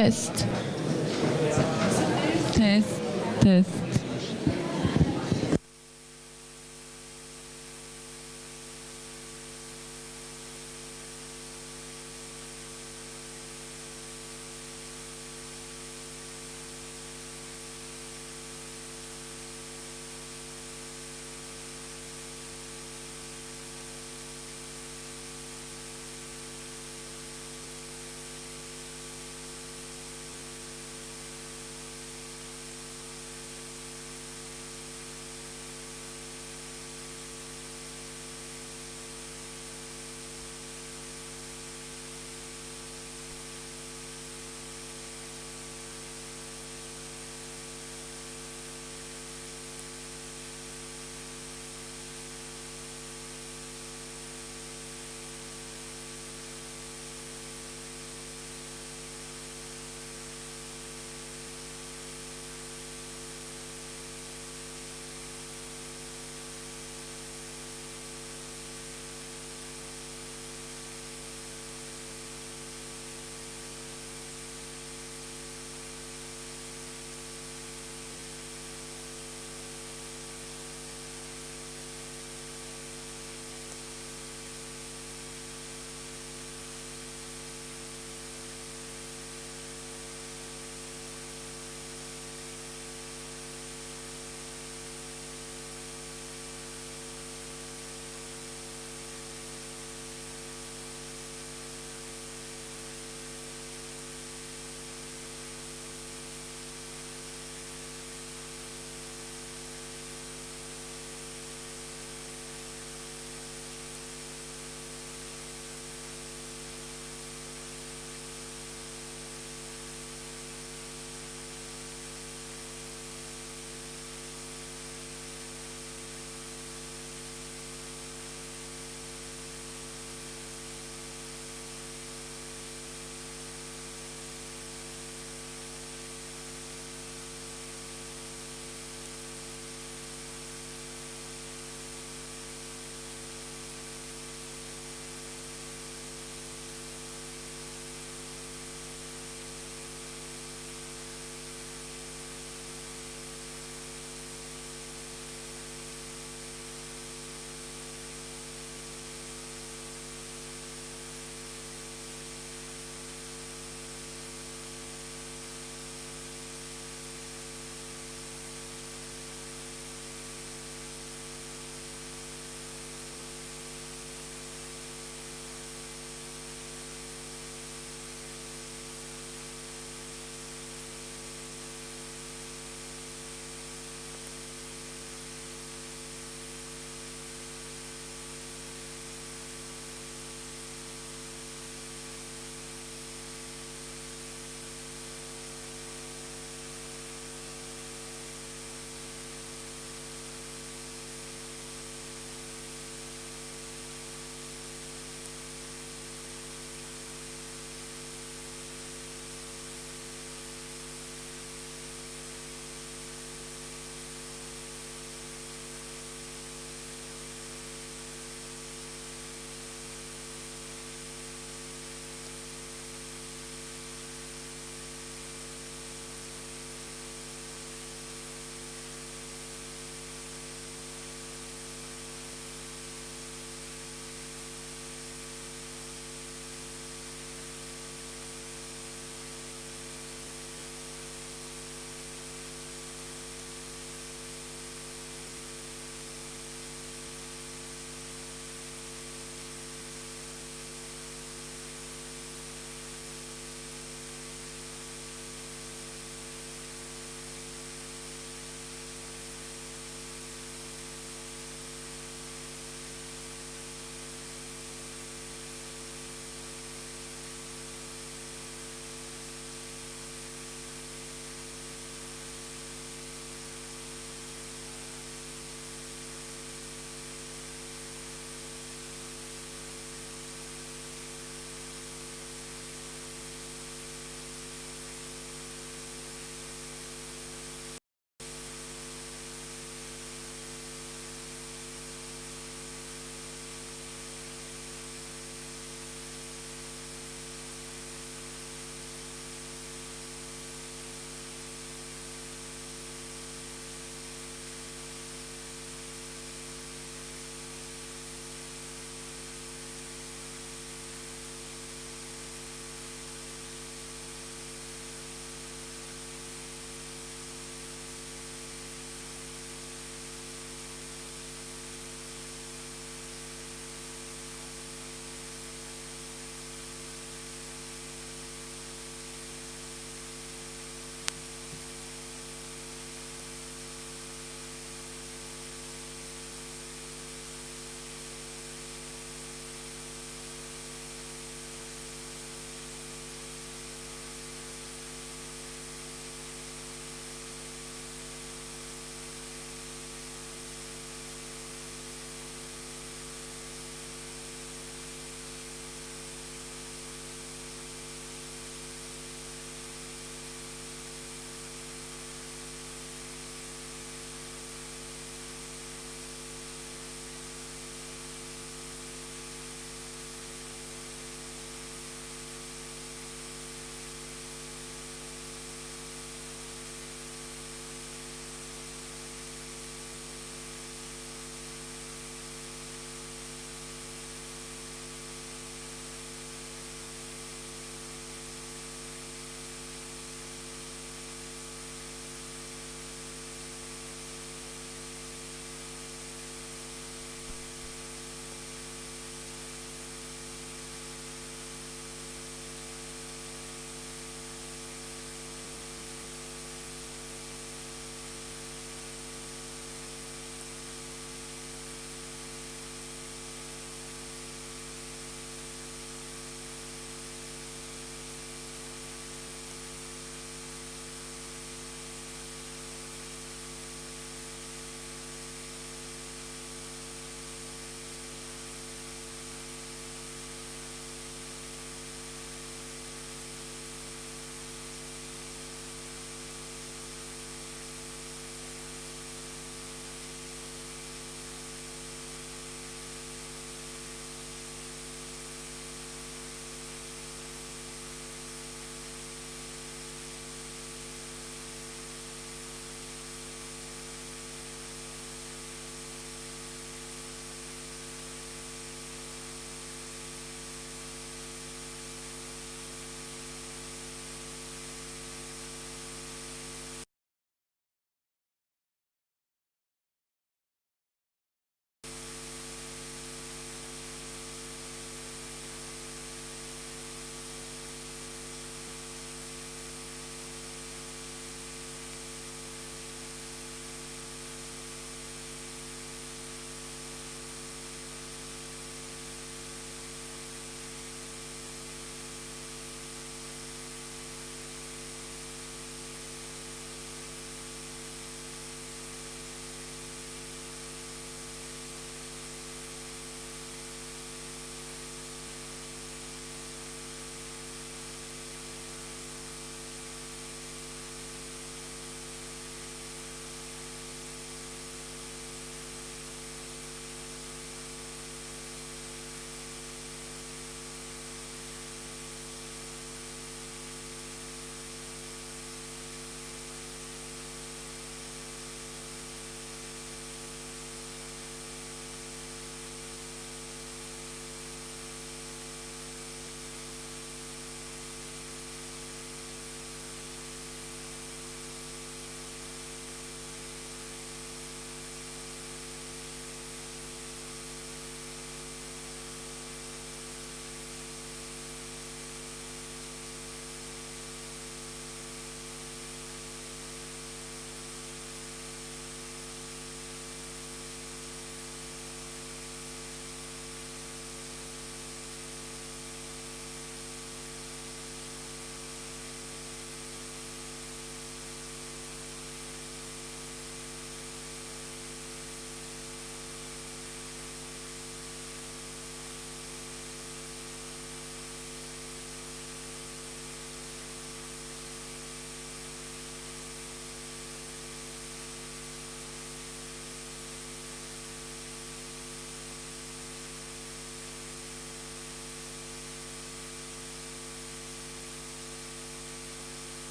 Test. Test. Test.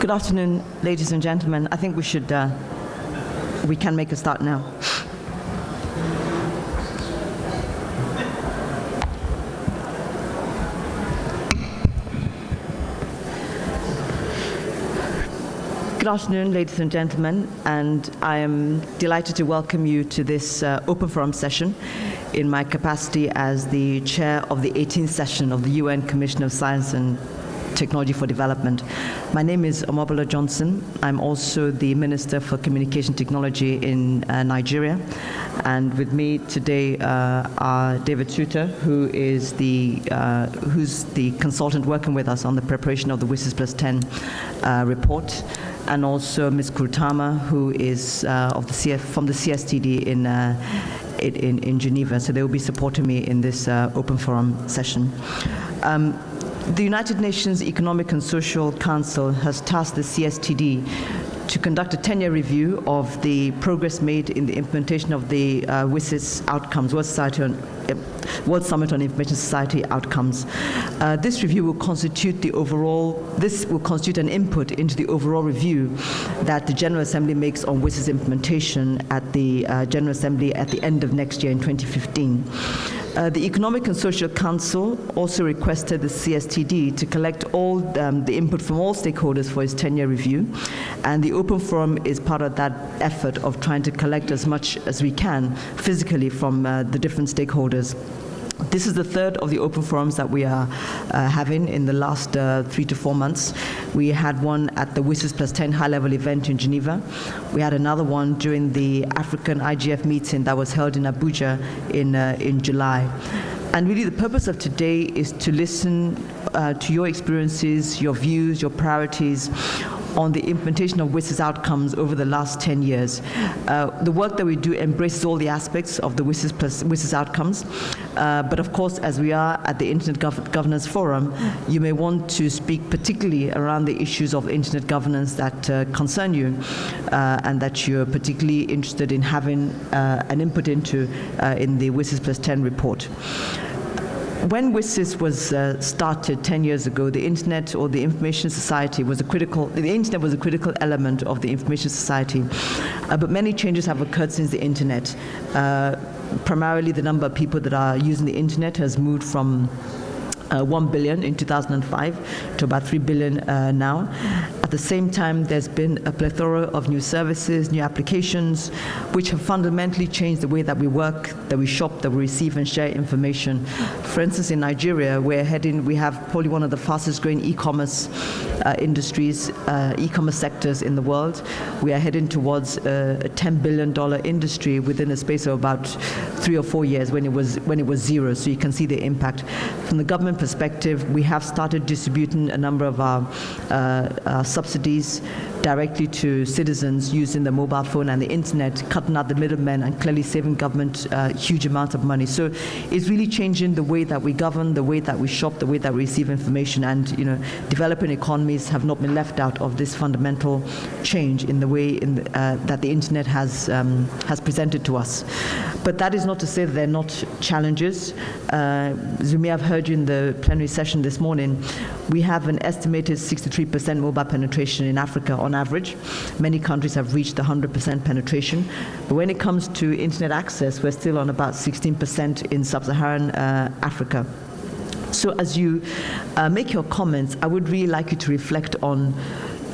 Good afternoon, ladies and gentlemen. I think we can make a start now. Good afternoon, ladies and gentlemen, and I am delighted to welcome you to this Open Forum session in my capacity as the chair of the 18th session of the UN Commission of Science and Technology for Development. My name is Omobola Johnson. I'm also the Minister for Communication Technology in Nigeria. And with me today are David Suter, who is who's the consultant working with us on the preparation of the WSIS Plus 10 report, and also Ms. Kurtama, who is from the CSTD in Geneva. So they will be supporting me in this Open Forum session. The United Nations Economic and Social Council has tasked the CSTD to conduct a 10-year review of the progress made in the implementation of the WSIS outcomes, World Summit on Information Society outcomes. This review will constitute an input into the overall review that the General Assembly makes on WSIS implementation at the General Assembly at the end of next year in 2015. The Economic and Social Council also requested the CSTD to collect all the input from all stakeholders for its 10-year review, and the Open Forum is part of that effort of trying to collect as much as we can physically from the different stakeholders. This is the third of the Open Forums that we are having in the last 3 to 4 months. We had one at the WSIS Plus 10 high-level event in Geneva. We had another one during the African IGF meeting that was held in Abuja in July. And really the purpose of today is to listen to your experiences, your views, your priorities on the implementation of WSIS outcomes over the last 10 years. The work that we do embraces all the aspects of the WSIS outcomes, but of course, as we are at the Internet Governance Forum, you may want to speak particularly around the issues of internet governance that concern you and that you're particularly interested in having an input into in the WSIS Plus 10 report. When WSIS was started 10 years ago, the Internet or the Information Society was the Internet was a critical element of the Information Society. But many changes have occurred since the Internet. Primarily, the number of people that are using the Internet has moved from 1 billion in 2005 to about 3 billion now. At the same time, there's been a plethora of new services, new applications, which have fundamentally changed the way that we work, that we shop, that we receive and share information. For instance, in Nigeria, we have probably one of the fastest growing e-commerce industries, e-commerce sectors in the world. We are heading towards a $10 billion industry within a space of about 3 or 4 years when it was zero. So you can see the impact. From the government perspective, we have started distributing a number of our subsidies directly to citizens using the mobile phone and the internet, cutting out the middlemen and clearly saving government huge amounts of money. So it's really changing the way that we govern, the way that we shop, the way that we receive information, and developing economies have not been left out of this fundamental change in the way that the internet has presented to us. But that is not to say that there are not challenges. As you may have heard in the plenary session this morning, we have an estimated 63% mobile penetration in Africa on average. Many countries have reached 100% penetration. But when it comes to internet access, we're still on about 16% in sub-Saharan Africa. So as you make your comments, I would really like you to reflect on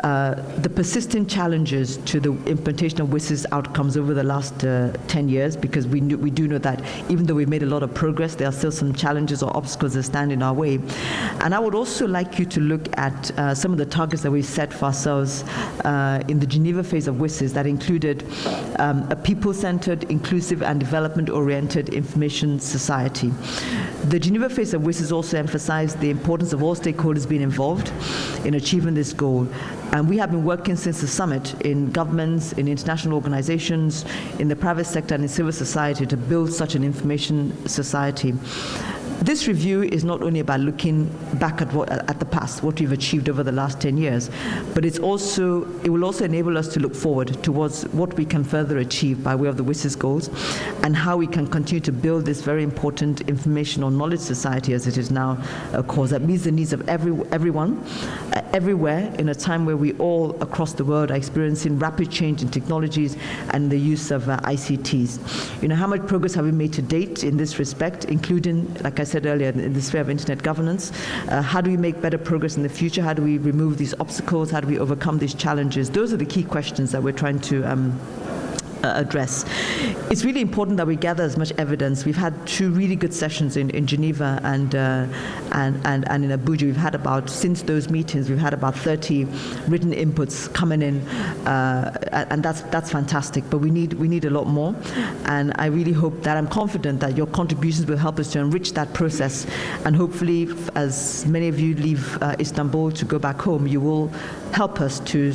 the persistent challenges to the implementation of WSIS outcomes over the last 10 years, because we do know that even though we've made a lot of progress, there are still some challenges or obstacles that stand in our way. And I would also like you to look at some of the targets that we've set for ourselves in the Geneva phase of WSIS that included a people-centered, inclusive, and development-oriented information society. The Geneva phase of WSIS also emphasized the importance of all stakeholders being involved in achieving this goal. And we have been working since the summit in governments, in international organizations, in the private sector and in civil society to build such an information society. This review is not only about looking back at the past, what we've achieved over the last 10 years, but it will also enable us to look forward towards what we can further achieve by way of the WSIS goals and how we can continue to build this very important informational knowledge society as it is now called, that meets the needs of everyone, everywhere, in a time where we all across the world are experiencing rapid change in technologies and the use of ICTs. How much progress have we made to date in this respect, including, like I said earlier, in the sphere of internet governance? How do we make better progress in the future? How do we remove these obstacles? How do we overcome these challenges? Those are the key questions that we're trying to address. It's really important that we gather as much evidence. We've had 2 really good sessions in Geneva and in Abuja. We've had since those meetings, we've had about 30 written inputs coming in, and that's fantastic. But we need a lot more, and I really hope that I'm confident that your contributions will help us to enrich that process, and hopefully, as many of you leave Istanbul to go back home, you will help us to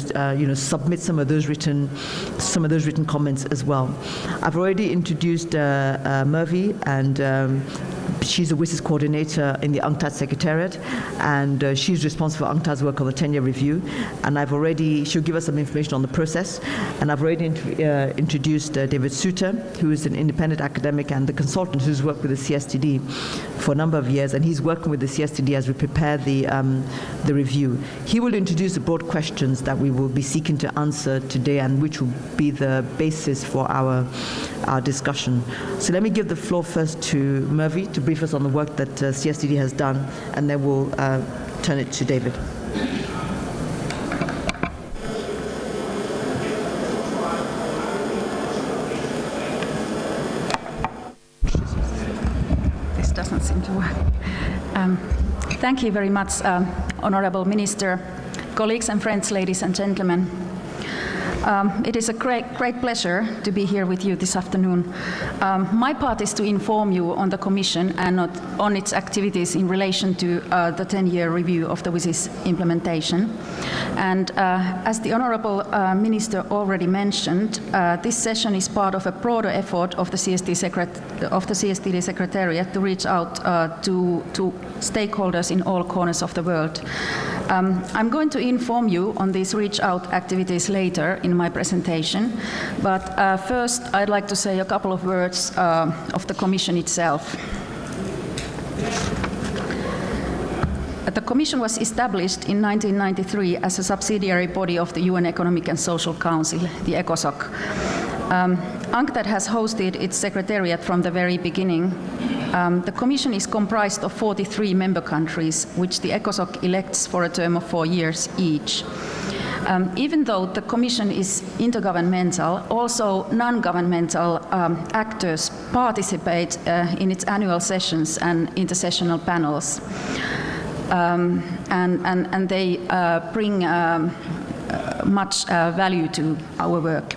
submit some of those written comments as well. I've already introduced Mervi, and she's a WSIS coordinator in the UNCTAD Secretariat, and she's responsible for UNCTAD's work on the 10-year review. And she'll give us some information on the process. And I've already introduced David Suter, who is an independent academic and the consultant who's worked with the CSTD for a number of years, and he's working with the CSTD as we prepare the review. He will introduce the broad questions that we will be seeking to answer today, and which will be the basis for our discussion. So let me give the floor first to Mervi to brief us on the work that CSTD has done, and then we'll turn it to David. This doesn't seem to work. Thank you very much, Honorable Minister, colleagues and friends, ladies and gentlemen. It is a great pleasure to be here with you this afternoon. My part is to inform you on the Commission and on its activities in relation to the 10-year review of the WSIS implementation. And as the Honourable Minister already mentioned, this session is part of a broader effort of the CSTD Secretariat to reach out to stakeholders in all corners of the world. I'm going to inform you on these reach-out activities later in my presentation, but first I'd like to say a couple of words of the Commission itself. The Commission was established in 1993 as a subsidiary body of the UN Economic and Social Council, the ECOSOC. UNCTAD has hosted its secretariat from the very beginning. The Commission is comprised of 43 member countries, which the ECOSOC elects for a term of 4 years each. Even though the Commission is intergovernmental, also non-governmental actors participate in its annual sessions and intersessional panels. And they bring much value to our work.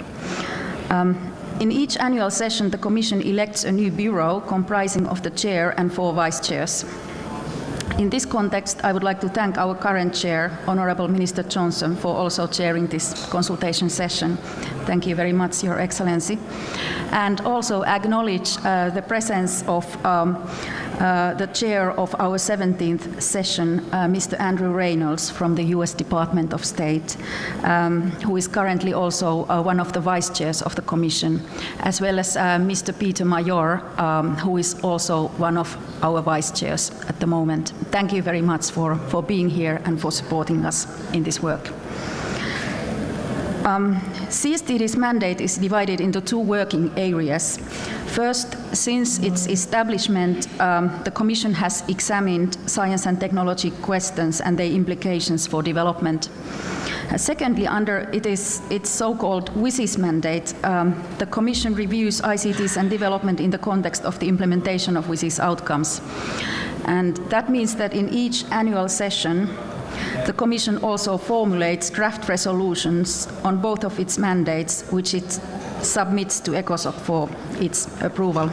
In each annual session, the Commission elects a new bureau comprising of the chair and 4 vice chairs. In this context, I would like to thank our current chair, Honourable Minister Johnson, for also chairing this consultation session. Thank you very much, Your Excellency. And also acknowledge the presence of the chair of our 17th session, Mr. Andrew Reynolds from the US Department of State, who is currently also one of the vice chairs of the Commission, as well as Mr. Peter Major, who is also one of our vice chairs at the moment. Thank you very much for being here and for supporting us in this work. CSTD's mandate is divided into 2 working areas. First, since its establishment, the Commission has examined science and technology questions and their implications for development. Secondly, under its so-called WSIS mandate, the Commission reviews ICTs and development in the context of the implementation of WSIS outcomes. And that means that in each annual session, the Commission also formulates draft resolutions on both of its mandates, which it submits to ECOSOC for its approval.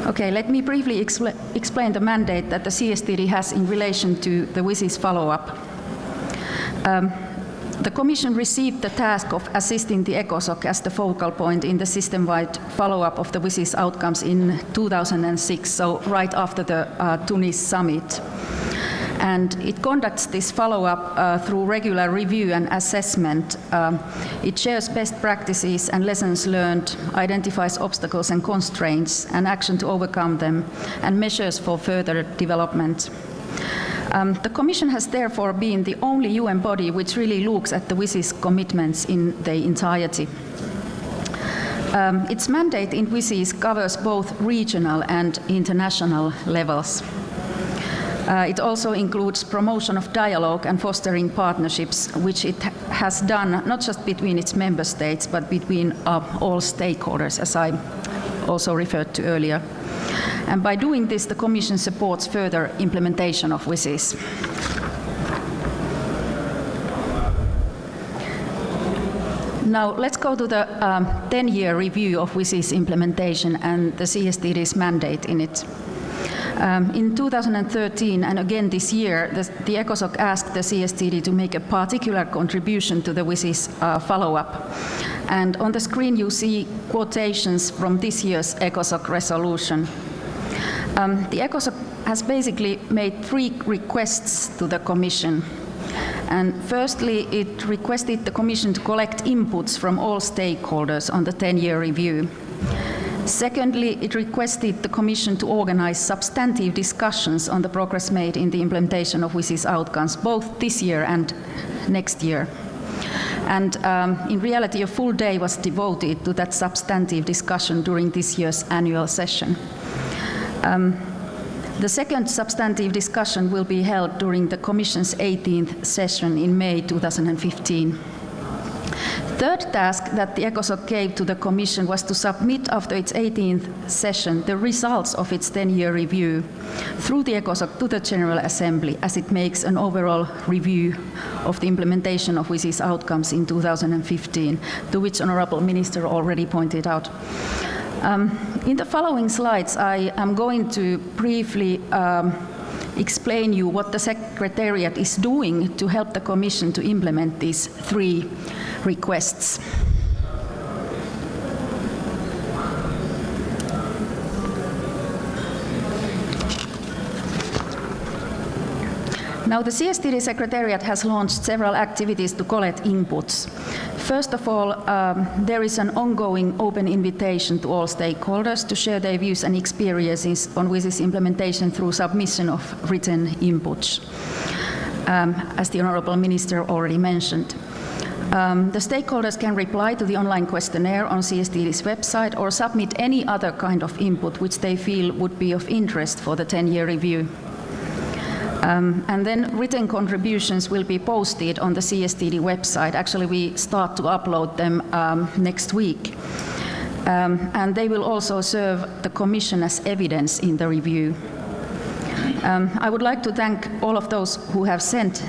Okay, let me briefly explain the mandate that the CSTD has in relation to the WSIS follow-up. The Commission received the task of assisting the ECOSOC as the focal point in the system-wide follow-up of the WSIS outcomes in 2006, so right after the Tunis summit. And it conducts this follow-up through regular review and assessment. It shares best practices and lessons learned, identifies obstacles and constraints, and action to overcome them, and measures for further development. The Commission has therefore been the only UN body which really looks at the WSIS commitments in their entirety. Its mandate in WSIS covers both regional and international levels. It also includes promotion of dialogue and fostering partnerships, which it has done not just between its member states, but between all stakeholders, as I also referred to earlier. And by doing this, the Commission supports further implementation of WSIS. Now, let's go to the 10-year review of WSIS implementation and the CSTD's mandate in it. In 2013, and again this year, the ECOSOC asked the CSTD to make a particular contribution to the WSIS follow-up. And on the screen you see quotations from this year's ECOSOC resolution. The ECOSOC has basically made 3 requests to the Commission. And firstly, it requested the Commission to collect inputs from all stakeholders on the 10-year review. Secondly, it requested the Commission to organize substantive discussions on the progress made in the implementation of WSIS outcomes, both this year and next year. And in reality, a full day was devoted to that substantive discussion during this year's annual session. The second substantive discussion will be held during the Commission's 18th session in May 2015. Third task that the ECOSOC gave to the Commission was to submit after its 18th session the results of its 10-year review through the ECOSOC to the General Assembly as it makes an overall review of the implementation of WSIS outcomes in 2015, to which Honourable Minister already pointed out. In the following slides, I am going to briefly explain you what the Secretariat is doing to help the Commission to implement these 3 requests. Now, the CSTD Secretariat has launched several activities to collect inputs. First of all, there is an ongoing open invitation to all stakeholders to share their views and experiences on WSIS implementation through submission of written inputs, as the Honourable Minister already mentioned. The stakeholders can reply to the online questionnaire on CSTD's website or submit any other kind of input which they feel would be of interest for the 10-year review. And then written contributions will be posted on the CSTD website. Actually, we start to upload them next week. And they will also serve the Commission as evidence in the review. I would like to thank all of those who have sent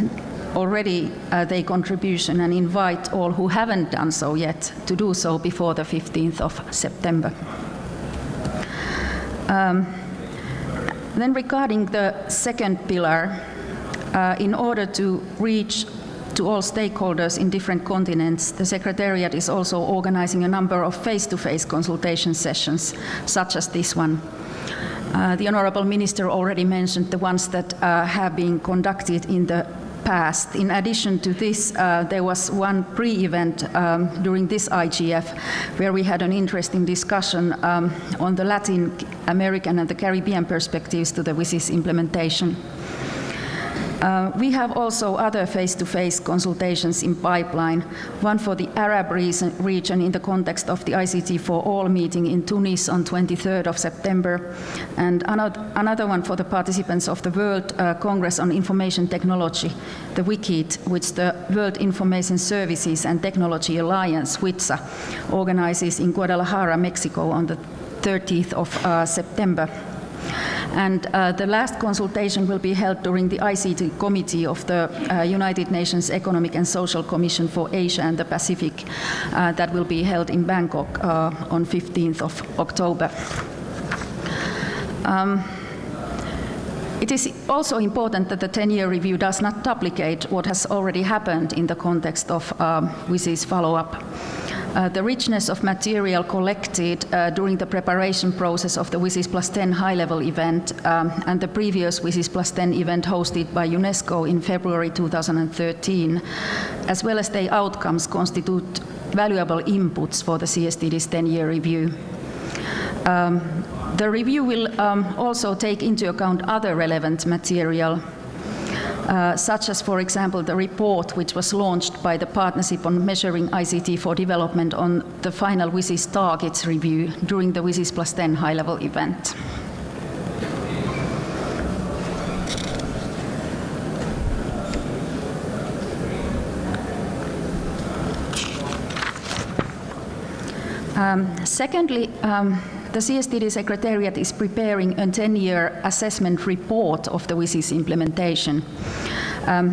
already their contribution and invite all who haven't done so yet to do so before the 15th of September. Then regarding the second pillar, in order to reach to all stakeholders in different continents, the Secretariat is also organizing a number of face-to-face consultation sessions, such as this one. The Honourable Minister already mentioned the ones that have been conducted in the past. In addition to this, there was one pre-event during this IGF where we had an interesting discussion on the Latin American and the Caribbean perspectives to the WSIS implementation. We have also other face-to-face consultations in pipeline, one for the Arab region in the context of the ICT for All meeting in Tunis on 23rd of September, and another one for the participants of the World Congress on Information Technology, the WICIT, which the World Information Services and Technology Alliance, WITSA, organizes in Guadalajara, Mexico on the 30th of September. And the last consultation will be held during the ICT Committee of the United Nations Economic and Social Commission for Asia and the Pacific that will be held in Bangkok on 15th of October. It is also important that the 10-year review does not duplicate what has already happened in the context of WSIS follow-up. The richness of material collected during the preparation process of the WSIS Plus 10 high-level event and the previous WSIS Plus 10 event hosted by UNESCO in February 2013, as well as their outcomes, constitute valuable inputs for the CSTD's 10-year review. The review will also take into account other relevant material, such as, for example, the report which was launched by the Partnership on Measuring ICT for Development on the final WSIS targets review during the WSIS Plus 10 high-level event. Secondly, the CSTD Secretariat is preparing a 10-year assessment report of the WSIS implementation.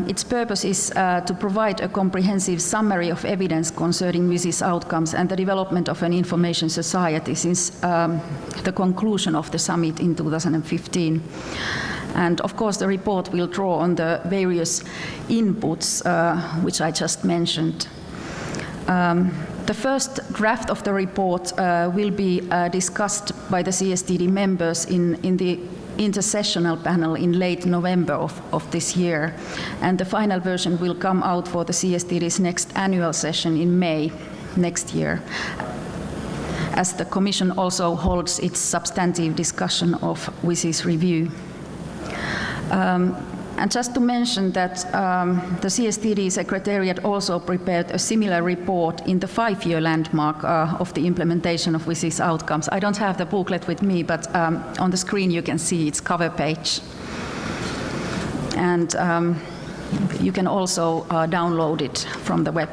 Its purpose is to provide a comprehensive summary of evidence concerning WSIS outcomes and the development of an information society since the conclusion of the summit in 2015. And of course, the report will draw on the various inputs which I just mentioned. The first draft of the report will be discussed by the CSTD members in the intersessional panel in late November of this year, and the final version will come out for the CSTD's next annual session in May next year, as the Commission also holds its substantive discussion of WSIS review. And just to mention that the CSTD Secretariat also prepared a similar report in the 5-year landmark of the implementation of WSIS outcomes. I don't have the booklet with me, but on the screen you can see its cover page. And you can also download it from the web.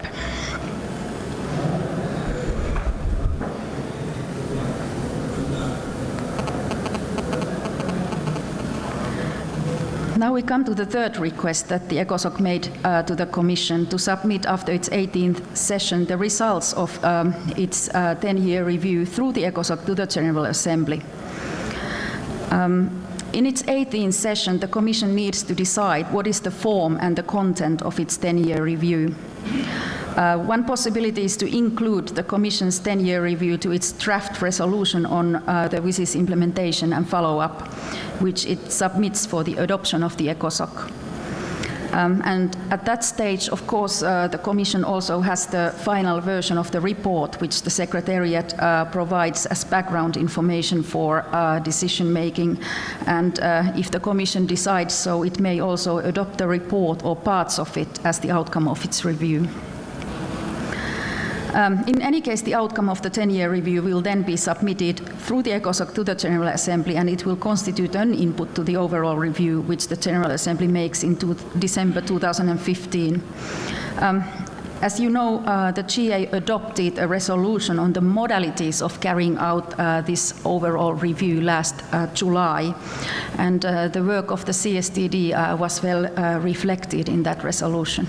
Now we come to the third request that the ECOSOC made to the Commission to submit after its 18th session the results of its 10-year review through the ECOSOC to the General Assembly. In its 18th session, the Commission needs to decide what is the form and the content of its 10-year review. One possibility is to include the Commission's 10-year review to its draft resolution on the WSIS implementation and follow-up, which it submits for the adoption of the ECOSOC. And at that stage, of course, the Commission also has the final version of the report, which the Secretariat provides as background information for decision-making. And if the Commission decides so, it may also adopt the report or parts of it as the outcome of its review. In any case, the outcome of the 10-year review will then be submitted through the ECOSOC to the General Assembly, and it will constitute an input to the overall review, which the General Assembly makes in December 2015. As you know, the GA adopted a resolution on the modalities of carrying out this overall review last July, and the work of the CSTD was well reflected in that resolution.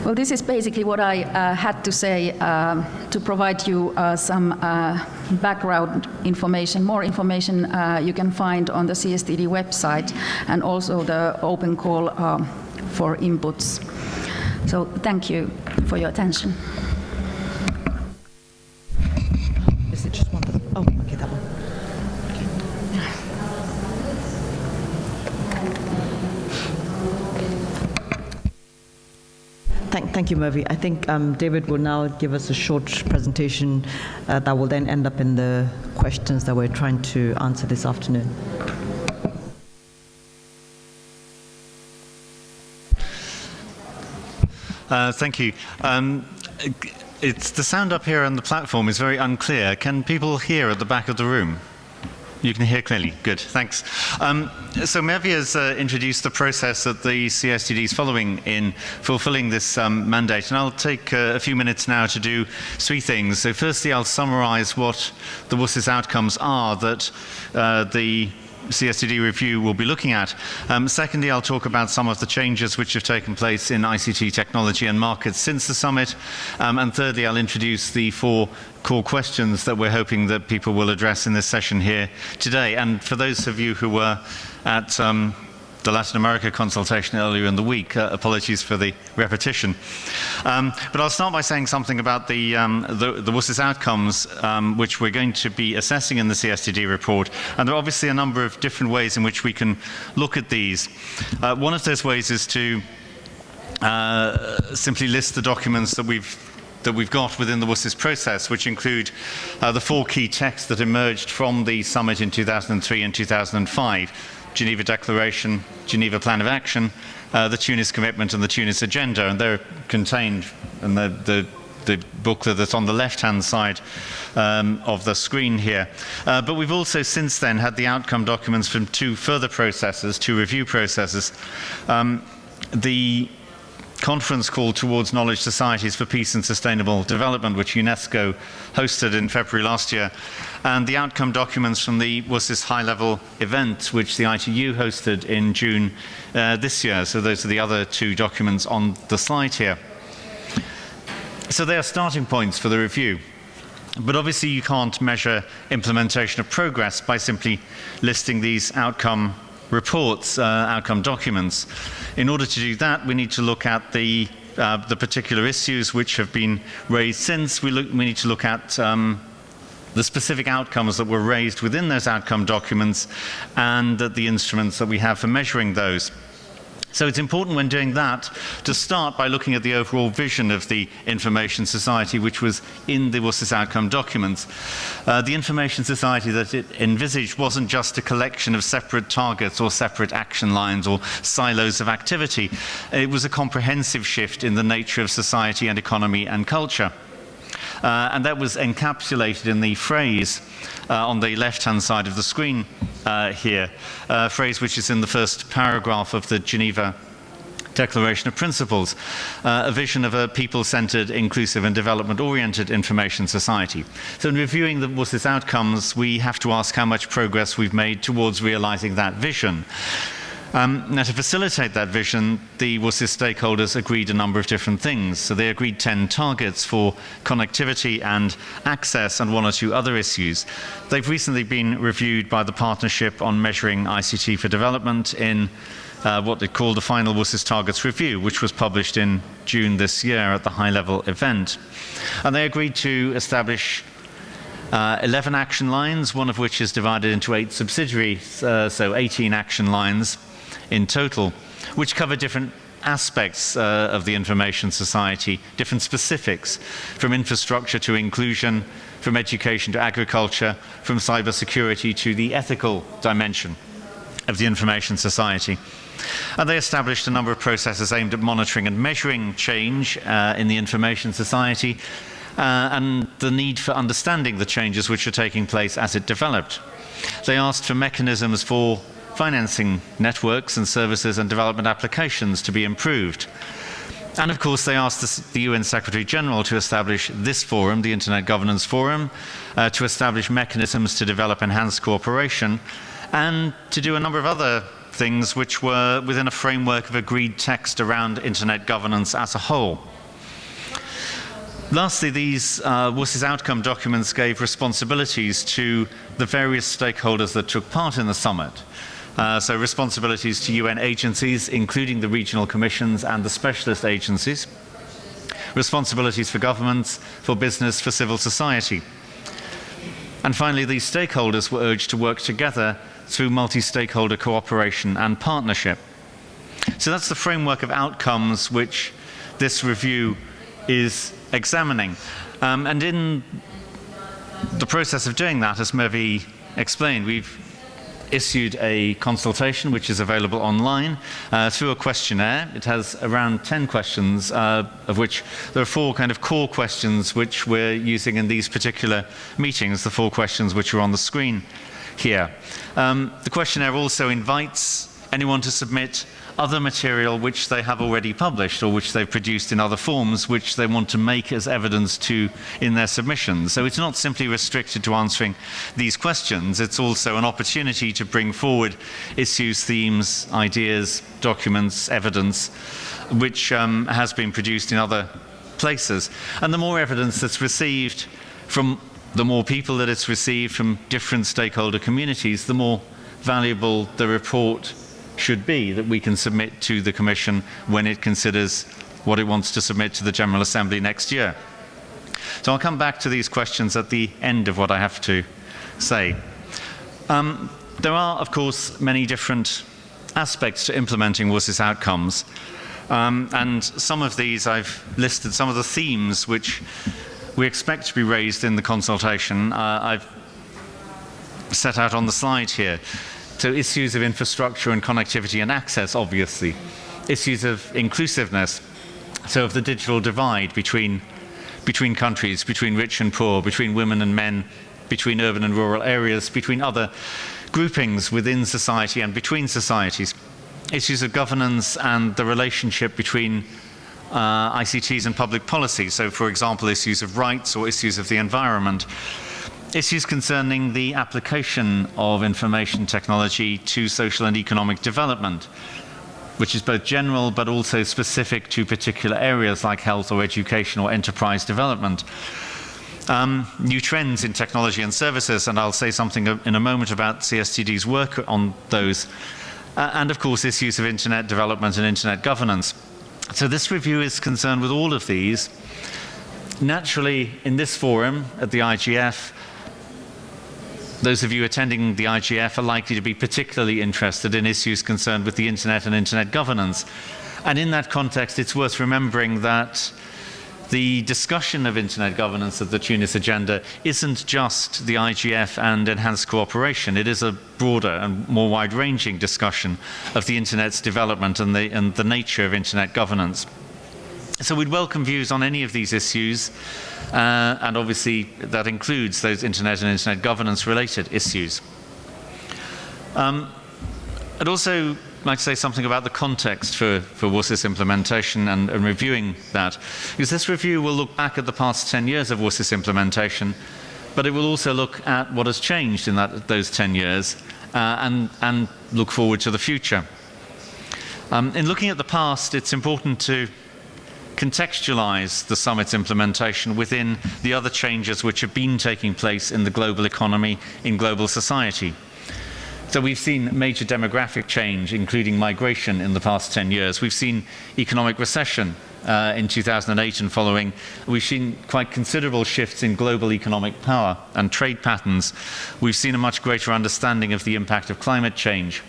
Well, this is basically what I had to say to provide you some background information. More information you can find on the CSTD website and also the open call for inputs. So thank you for your attention. Is it just one? Oh, okay, that one. Thank you, Murphy. I think David will now give us a short presentation that will then end up in the questions that we're trying to answer this afternoon. Thank you. It's the sound up here on the platform is very unclear. Can people hear at the back of the room? You can hear clearly. Good, thanks. So Murphy has introduced the process that the CSTD is following in fulfilling this mandate, and I'll take a few minutes now to do three things. So firstly, I'll summarize what the WSIS outcomes are that the CSTD review will be looking at. Secondly, I'll talk about some of the changes which have taken place in ICT technology and markets since the summit. And thirdly, I'll introduce the 4 core questions that we're hoping that people will address in this session here today. And for those of you who were at the Latin America consultation earlier in the week, apologies for the repetition. But I'll start by saying something about the WSIS outcomes, which we're going to be assessing in the CSTD report. And there are obviously a number of different ways in which we can look at these. One of those ways is to simply list the documents that we've got within the WSIS process, which include the 4 key texts that emerged from the summit in 2003 and 2005. Geneva Declaration, Geneva Plan of Action, the Tunis Commitment and the Tunis Agenda, and they're contained in the booklet that's on the left-hand side of the screen here. But we've also since then had the outcome documents from 2 further processes, 2 review processes. The conference called Towards Knowledge Societies for Peace and Sustainable Development, which UNESCO hosted in February last year, and the outcome documents from the WSIS high-level event, which the ITU hosted in June this year. So those are the other 2 documents on the slide here. So they are starting points for the review. But obviously you can't measure implementation of progress by simply listing these outcome reports, outcome documents. In order to do that, we need to look at the particular issues which have been raised since. We need to look at the specific outcomes that were raised within those outcome documents and the instruments that we have for measuring those. So it's important when doing that to start by looking at the overall vision of the information society, which was in the WSIS outcome documents. The information society that it envisaged wasn't just a collection of separate targets or separate action lines or silos of activity. It was a comprehensive shift in the nature of society and economy and culture. And that was encapsulated in the phrase on the left-hand side of the screen here, a phrase which is in the first paragraph of the Geneva Declaration of Principles, a vision of a people-centered, inclusive and development-oriented information society. So in reviewing the WSIS outcomes, we have to ask how much progress we've made towards realizing that vision. Now, to facilitate that vision, the WSIS stakeholders agreed a number of different things. So they agreed 10 targets for connectivity and access and 1 or 2 other issues. They've recently been reviewed by the Partnership on Measuring ICT for Development in what they call the Final WSIS Targets Review, which was published in June this year at the high-level event. And they agreed to establish 11 action lines, one of which is divided into 8 subsidiaries, so 18 action lines in total, which cover different aspects of the information society, different specifics, from infrastructure to inclusion, from education to agriculture, from cybersecurity to the ethical dimension of the information society. And they established a number of processes aimed at monitoring and measuring change in the information society and the need for understanding the changes which are taking place as it developed. They asked for mechanisms for financing networks and services and development applications to be improved. And of course, they asked the UN Secretary General to establish this forum, the Internet Governance Forum, to establish mechanisms to develop enhanced cooperation and to do a number of other things which were within a framework of agreed text around Internet governance as a whole. Lastly, these WSIS outcome documents gave responsibilities to the various stakeholders that took part in the summit. So responsibilities to UN agencies, including the regional commissions and the specialist agencies. Responsibilities for governments, for business, for civil society. And finally, these stakeholders were urged to work together through multi-stakeholder cooperation and partnership. So that's the framework of outcomes which this review is examining. And in the process of doing that, as Mervi explained, we've issued a consultation which is available online through a questionnaire. It has around 10 questions, of which there are 4 kind of core questions which we're using in these particular meetings, the 4 questions which are on the screen here. The questionnaire also invites anyone to submit other material which they have already published or which they've produced in other forms which they want to make as evidence to in their submissions. So it's not simply restricted to answering these questions, it's also an opportunity to bring forward issues, themes, ideas, documents, evidence, which has been produced in other places. And the more evidence that's received from the more people that it's received from different stakeholder communities, the more valuable the report should be that we can submit to the Commission when it considers what it wants to submit to the General Assembly next year. So I'll come back to these questions at the end of what I have to say. There are, of course, many different aspects to implementing WSIS outcomes, and some of these I've listed, some of the themes which we expect to be raised in the consultation. I've set out on the slide here. So issues of infrastructure and connectivity and access, obviously. Issues of inclusiveness, so of the digital divide between countries, between rich and poor, between women and men, between urban and rural areas, between other groupings within society and between societies. Issues of governance and the relationship between ICTs and public policy, so for example issues of rights or issues of the environment. Issues concerning the application of information technology to social and economic development, which is both general but also specific to particular areas like health or education or enterprise development. New trends in technology and services, and I'll say something in a moment about CSTD's work on those. And of course issues of internet development and internet governance. So this review is concerned with all of these. Naturally, in this forum at the IGF, those of you attending the IGF are likely to be particularly interested in issues concerned with the internet and internet governance. And in that context, it's worth remembering that the discussion of internet governance of the Tunis agenda isn't just the IGF and enhanced cooperation. It is a broader and more wide-ranging discussion of the internet's development and the nature of internet governance. So we'd welcome views on any of these issues, and obviously that includes those internet and internet governance related issues. I'd also like to say something about the context for WSIS implementation and reviewing that, because this review will look back at the past 10 years of WSIS implementation, but it will also look at what has changed in those 10 years and look forward to the future. In looking at the past, it's important to contextualize the summit's implementation within the other changes which have been taking place in the global economy, in global society. So we've seen major demographic change, including migration, in the past 10 years. We've seen economic recession in 2008 and following. We've seen quite considerable shifts in global economic power and trade patterns. We've seen a much greater understanding of the impact of climate change.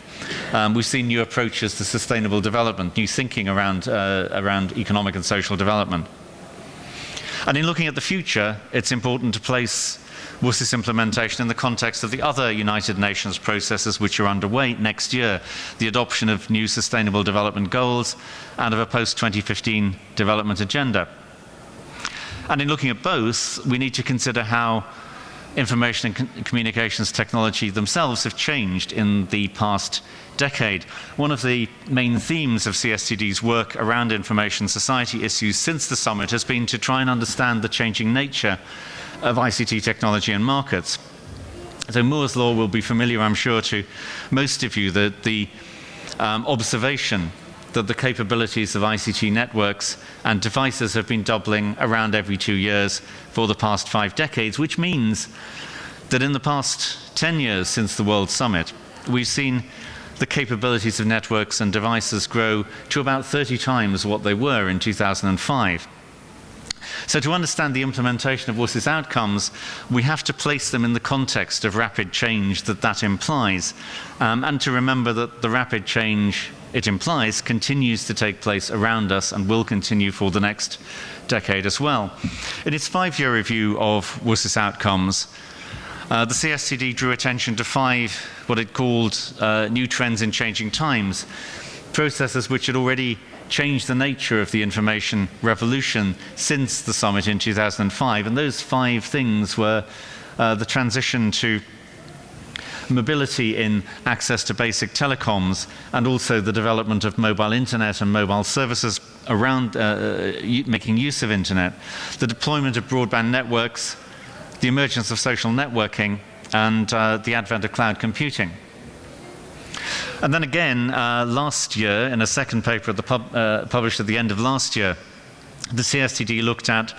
We've seen new approaches to sustainable development, new thinking around economic and social development. And in looking at the future, it's important to place WSIS implementation in the context of the other United Nations processes which are underway next year, the adoption of new sustainable development goals and of a post-2015 development agenda. And in looking at both, we need to consider how information and communications technology themselves have changed in the past decade. One of the main themes of CSTD's work around information society issues since the summit has been to try and understand the changing nature of ICT technology and markets. So Moore's law will be familiar, I'm sure, to most of you, that the observation that the capabilities of ICT networks and devices have been doubling around every 2 years for the past 5 decades, which means that in the past 10 years since the World Summit, we've seen the capabilities of networks and devices grow to about 30 times what they were in 2005. So to understand the implementation of WSIS outcomes, we have to place them in the context of rapid change that implies, and to remember that the rapid change it implies continues to take place around us and will continue for the next decade as well. In its 5-year review of WSIS outcomes, the CSTD drew attention to 5 what it called new trends in changing times, processes which had already changed the nature of the information revolution since the summit in 2005. And those 5 things were the transition to mobility in access to basic telecoms, and also the development of mobile internet and mobile services around making use of internet, the deployment of broadband networks, the emergence of social networking, and the advent of cloud computing. And then again, last year, in a second paper published at the end of last year, the CSTD looked at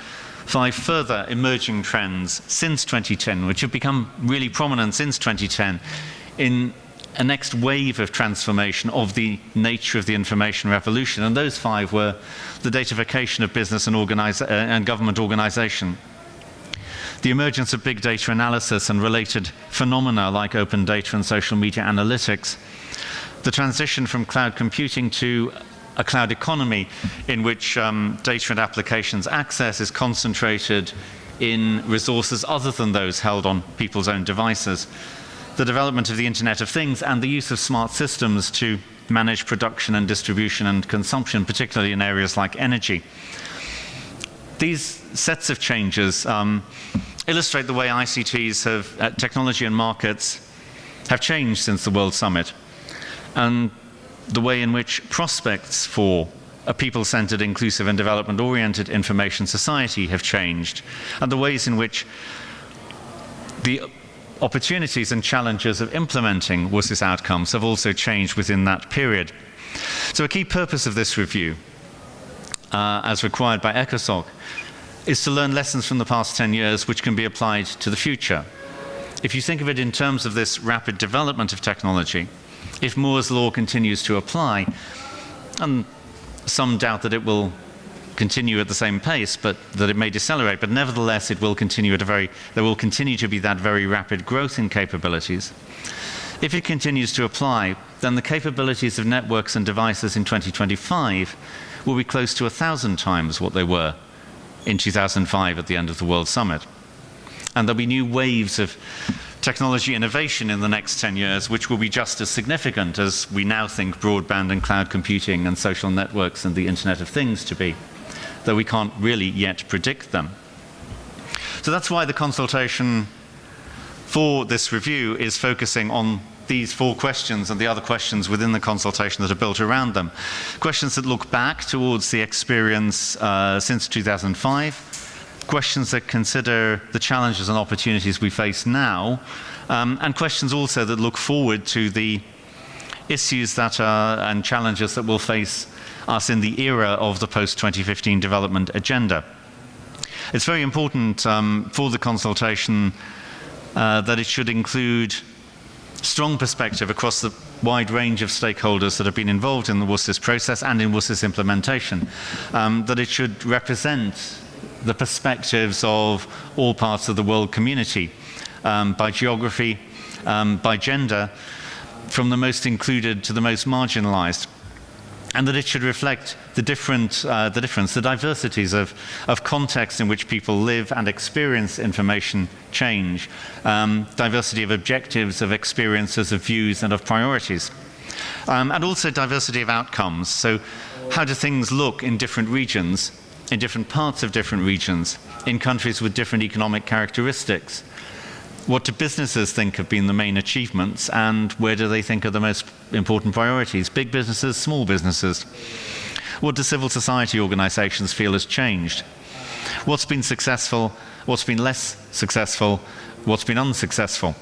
5 further emerging trends since 2010, which have become really prominent since 2010 in a next wave of transformation of the nature of the information revolution. And those 5 were the datafication of business and government organization, the emergence of big data analysis and related phenomena like open data and social media analytics, the transition from cloud computing to a cloud economy in which data and applications access is concentrated in resources other than those held on people's own devices, the development of the Internet of Things, and the use of smart systems to manage production and distribution and consumption, particularly in areas like energy. These sets of changes illustrate the way ICTs technology and markets have changed since the World Summit, and the way in which prospects for a people-centered, inclusive and development-oriented information society have changed, and the ways in which the opportunities and challenges of implementing WSIS outcomes have also changed within that period. So a key purpose of this review, as required by ECOSOC, is to learn lessons from the past 10 years which can be applied to the future. If you think of it in terms of this rapid development of technology, if Moore's law continues to apply, and some doubt that it will continue at the same pace, but that it may decelerate, but nevertheless it will continue at there will continue to be that very rapid growth in capabilities. If it continues to apply, then the capabilities of networks and devices in 2025 will be close to 1,000 times what they were in 2005 at the end of the World Summit. And there'll be new waves of technology innovation in the next 10 years, which will be just as significant as we now think broadband and cloud computing and social networks and the Internet of Things to be, though we can't really yet predict them. So that's why the consultation for this review is focusing on these 4 questions and the other questions within the consultation that are built around them. Questions that look back towards the experience since 2005, questions that consider the challenges and opportunities we face now, and questions also that look forward to the issues that are and challenges that will face us in the era of the post-2015 development agenda. It's very important for the consultation that it should include strong perspective across the wide range of stakeholders that have been involved in the WSIS process and in WSIS implementation, that it should represent the perspectives of all parts of the world community, by geography, by gender, from the most included to the most marginalized, and that it should reflect the diversities of context in which people live and experience information change, diversity of objectives, of experiences, of views, and of priorities, and also diversity of outcomes. So how do things look in different regions, in different parts of different regions, in countries with different economic characteristics? What do businesses think have been the main achievements, and where do they think are the most important priorities? Big businesses, small businesses. What do civil society organizations feel has changed? What's been successful? What's been less successful? What's been unsuccessful?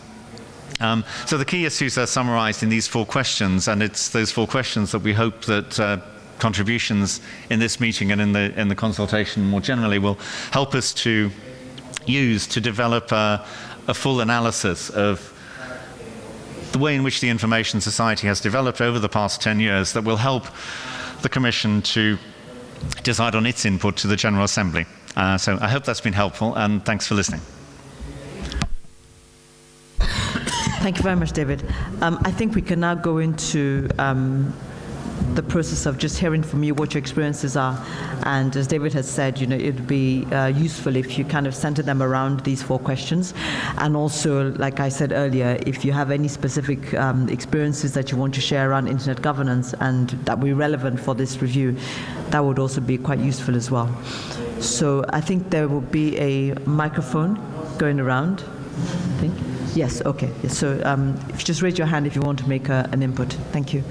So the key issues are summarized in these 4 questions, and it's those 4 questions that we hope that contributions in this meeting and in the consultation more generally will help us to use to develop a full analysis of the way in which the information society has developed over the past 10 years that will help the Commission to decide on its input to the General Assembly. So I hope that's been helpful, and thanks for listening. Thank you very much, David. I think we can now go into the process of just hearing from you what your experiences are. And as David has said, it would be useful if you kind of center them around these 4 questions. And also, like I said earlier, if you have any specific experiences that you want to share around internet governance and that will be relevant for this review, that would also be quite useful as well. So I think there will be a microphone going around, I think. Yes, okay. Yes, so if you just raise your hand if you want to make an input. Thank you.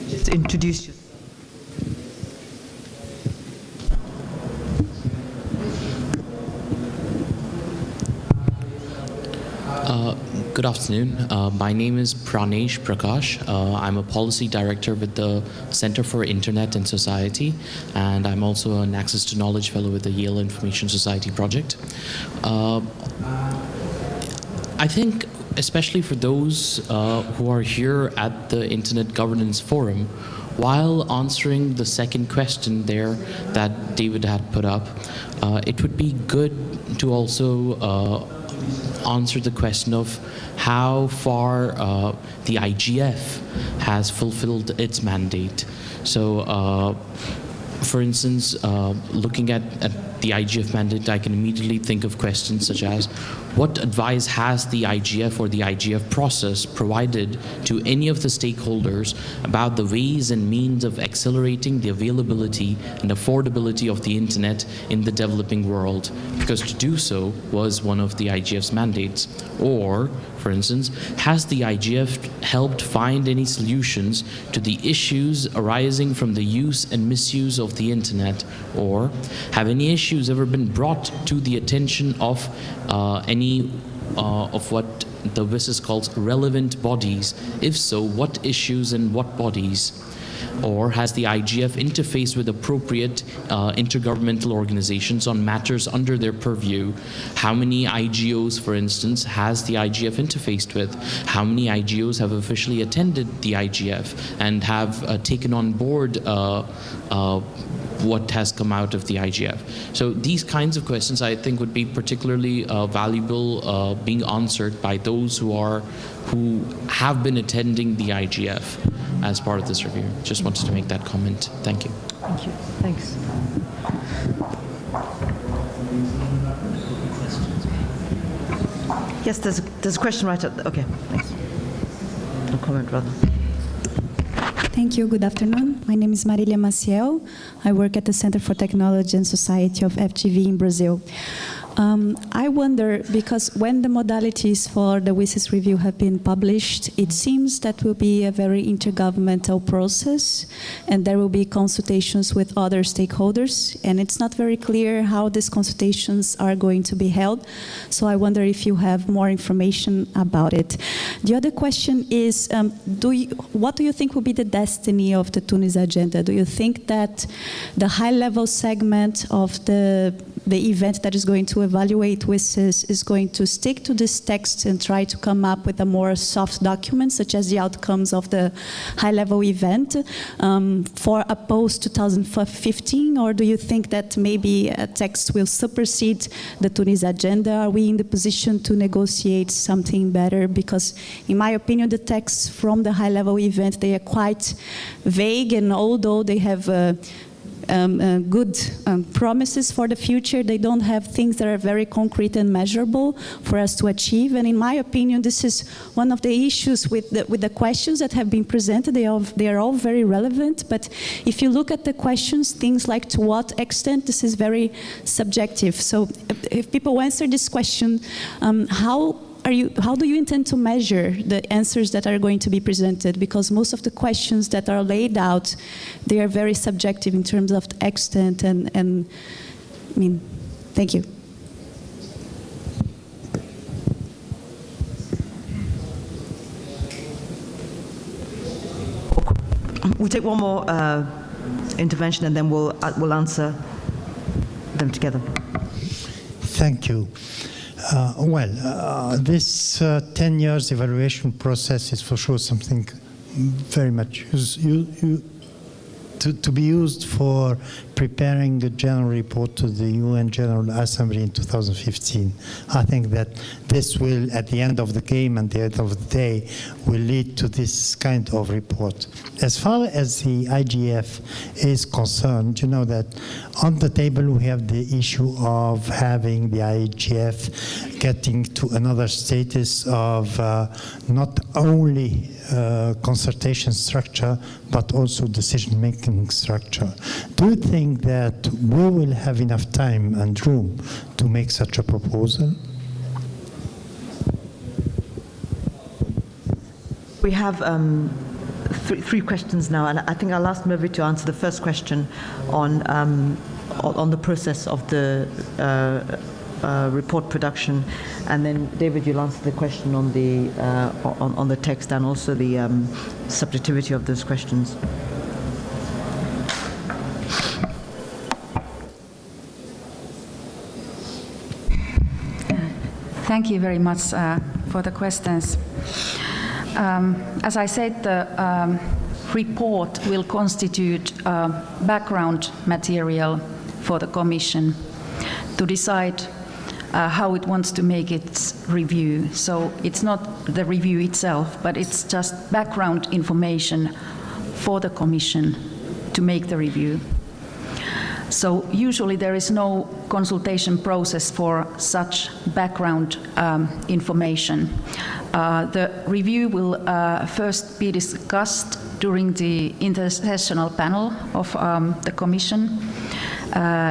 Just introduce yourself. Good afternoon. My name is Pranesh Prakash. I'm a policy director with the Center for Internet and Society, and I'm also an Access to Knowledge Fellow with the Yale Information Society project. I think, especially for those who are here at the Internet Governance Forum, while answering the second question there that David had put up, it would be good to also answer the question of how far the IGF has fulfilled its mandate. So, for instance, looking at the IGF mandate, I can immediately think of questions such as, what advice has the IGF or the IGF process provided to any of the stakeholders about the ways and means of accelerating the availability and affordability of the internet in the developing world? Because to do so was one of the IGF's mandates. Or, for instance, has the IGF helped find any solutions to the issues arising from the use and misuse of the internet? Or have any issues ever been brought to the attention of any of what the WSIS calls relevant bodies? If so, what issues and what bodies? Or has the IGF interfaced with appropriate intergovernmental organizations on matters under their purview? How many IGOs, for instance, has the IGF interfaced with? How many IGOs have officially attended the IGF and have taken on board what has come out of the IGF? So these kinds of questions, I think, would be particularly valuable being answered by those who have been attending the IGF as part of this review. Just wanted to make that comment. Thank you. Thank you. Thanks. Yes, there's a question right at the, okay, thanks. No comment, rather. Thank you. Good afternoon. My name is Marília Maciel. I work at the Center for Technology and Society of FGV in Brazil. I wonder, because when the modalities for the WSIS review have been published, it seems that will be a very intergovernmental process, and there will be consultations with other stakeholders, and it's not very clear how these consultations are going to be held. So I wonder if you have more information about it. The other question is, what do you think will be the destiny of the Tunis agenda? Do you think that the high-level segment of the event that is going to evaluate WSIS is going to stick to this text and try to come up with a more soft document, such as the outcomes of the high-level event for a post-2015, or do you think that maybe a text will supersede the Tunis agenda? Are we in the position to negotiate something better? Because, in my opinion, the texts from the high-level event, they are quite vague, and although they have good promises for the future, they don't have things that are very concrete and measurable for us to achieve. And in my opinion, this is one of the issues with the questions that have been presented. They are all very relevant, but if you look at the questions, things like to what extent, this is very subjective. So if people answer this question, how do you intend to measure the answers that are going to be presented? Because most of the questions that are laid out, they are very subjective in terms of the extent and I mean, thank you. We'll take one more intervention and then we'll answer them together. Thank you. This 10 years evaluation process is for sure something very much to be used for preparing the general report to the UN General Assembly in 2015. I think that this will, at the end of the game and the end of the day, will lead to this kind of report. As far as the IGF is concerned, you know that on the table we have the issue of having the IGF getting to another status of not only consultation structure, but also decision-making structure. Do you think that we will have enough time and room to make such a proposal? We have three questions now, and I think I'll ask Mervi to answer the first question on the process of the report production, and then David, you'll answer the question on the text and also the subjectivity of those questions. Thank you very much for the questions. As I said, the report will constitute background material for the Commission to decide how it wants to make its review. So it's not the review itself, but it's just background information for the Commission to make the review. So usually there is no consultation process for such background information. The review will first be discussed during the intersessional panel of the Commission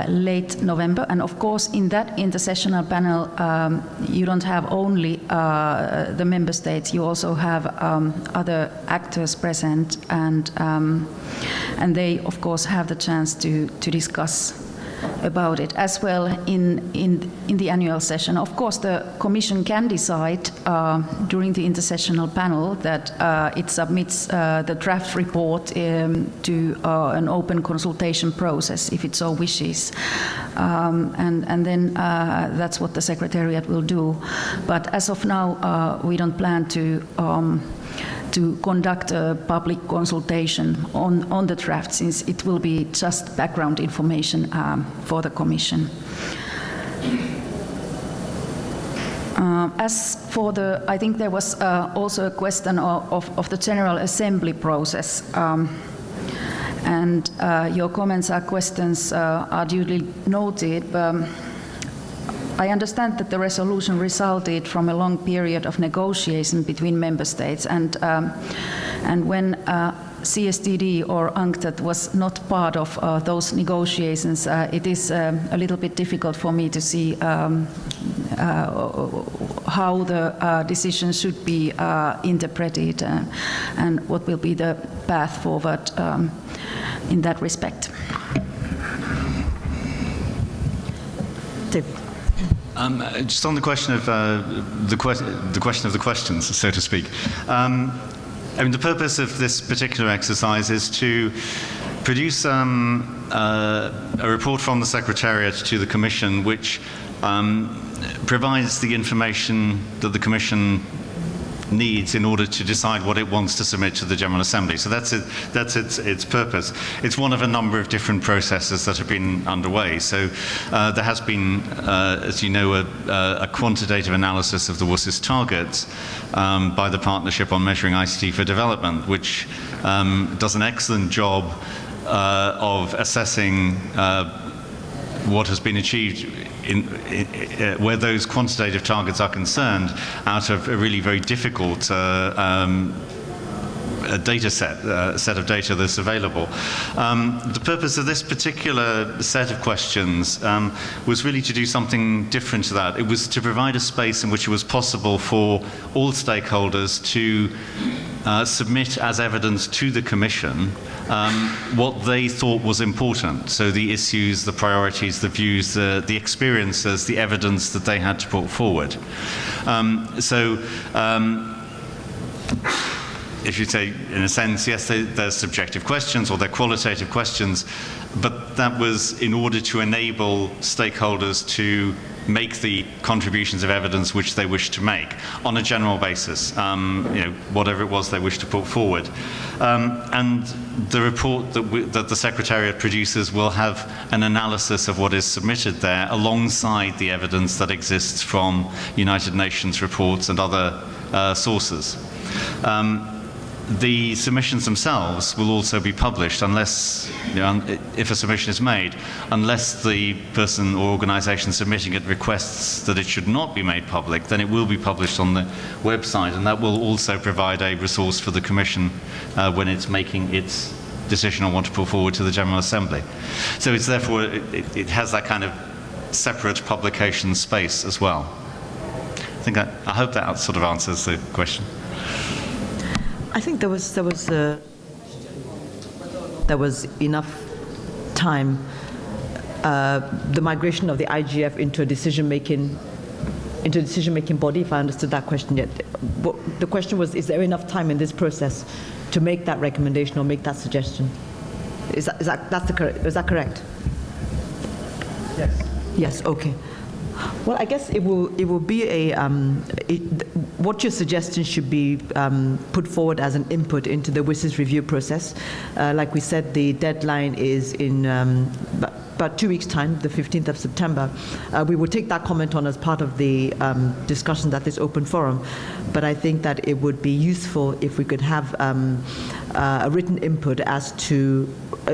late November, and of course in that intersessional panel you don't have only the member states, you also have other actors present, and they of course have the chance to discuss about it as well in the annual session. Of course, the Commission can decide during the intersessional panel that it submits the draft report to an open consultation process if it so wishes, and then that's what the Secretariat will do. But as of now, we don't plan to conduct a public consultation on the draft, since it will be just background information for the Commission. As for I think there was also a question of the General Assembly process, and your comments or questions are duly noted. I understand that the resolution resulted from a long period of negotiation between member states, and when CSTD or UNCTAD was not part of those negotiations, it is a little bit difficult for me to see how the decision should be interpreted and what will be the path forward in that respect. David. Just on the question of the question of the questions, so to speak. I mean, the purpose of this particular exercise is to produce a report from the Secretariat to the Commission, which provides the information that the Commission needs in order to decide what it wants to submit to the General Assembly. So that's it. That's its purpose. It's one of a number of different processes that have been underway. So there has been, as you know, a quantitative analysis of the WSIS targets by the Partnership on Measuring ICT for Development, which does an excellent job of assessing what has been achieved where those quantitative targets are concerned, out of a really very difficult data set of data that's available. The purpose of this particular set of questions was really to do something different to that. It was to provide a space in which it was possible for all stakeholders to submit as evidence to the Commission what they thought was important. So the issues, the priorities, the views, the experiences, the evidence that they had to put forward. If you say, in a sense, yes, they're subjective questions or they're qualitative questions, but that was in order to enable stakeholders to make the contributions of evidence which they wish to make on a general basis, whatever it was they wish to put forward. And the report that the Secretariat produces will have an analysis of what is submitted there alongside the evidence that exists from United Nations reports and other sources. the submissions themselves will also be published unless, if a submission is made, unless the person or organisation submitting it requests that it should not be made public, then it will be published on the website, and that will also provide a resource for the Commission when it's making its decision on what to put forward to the General Assembly. So it's therefore, it has that kind of separate publication space as well. I hope that sort of answers the question. I think there was enough time. The migration of the IGF into a decision-making body, if I understood that question yet. The question was, is there enough time in this process to make that recommendation or make that suggestion? Is that correct? Yes. Yes. Okay. Well, I guess it will be what your suggestions should be put forward as an input into the WSIS review process. Like we said, the deadline is in about 2 weeks' time, the 15th of September. We will take that comment on as part of the discussions at this open forum, but I think that it would be useful if we could have a written input as to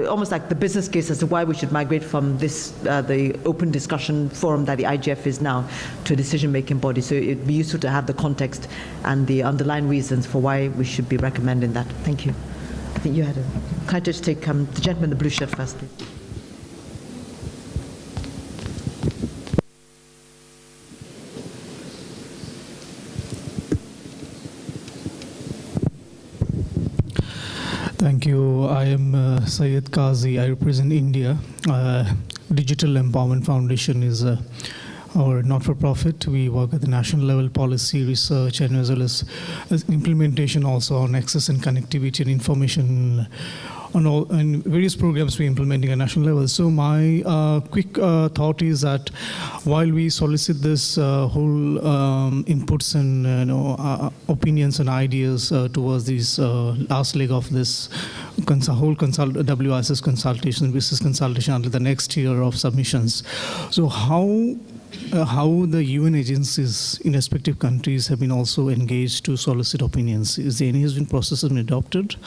almost like the business case as to why we should migrate from this the open discussion forum that the IGF is now to a decision-making body. So it'd be useful to have the context and the underlying reasons for why we should be recommending that. Thank you. I think you had a... Can I just take the gentleman in the blue shirt first, please? Thank you. I am Syed Qazi. I represent India. Digital Empowerment Foundation is our not-for-profit. We work at the national level, policy, research, and as well as implementation also on access and connectivity and information on all and various programs we're implementing at national level. So my quick thought is that while we solicit this whole inputs and opinions and ideas towards this last leg of this whole WSIS consultation, business consultation until the next year of submissions. So how the UN agencies in respective countries have been also engaged to solicit opinions? Is there any has been process been adopted?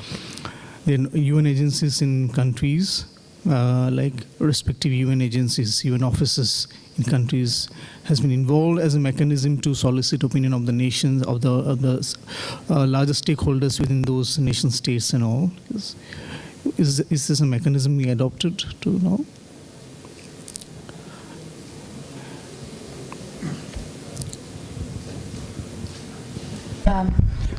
Then UN agencies in countries, like respective UN agencies, UN offices in countries, has been involved as a mechanism to solicit opinion of the nations, of the largest stakeholders within those nation states and all. Is this a mechanism being adopted to now?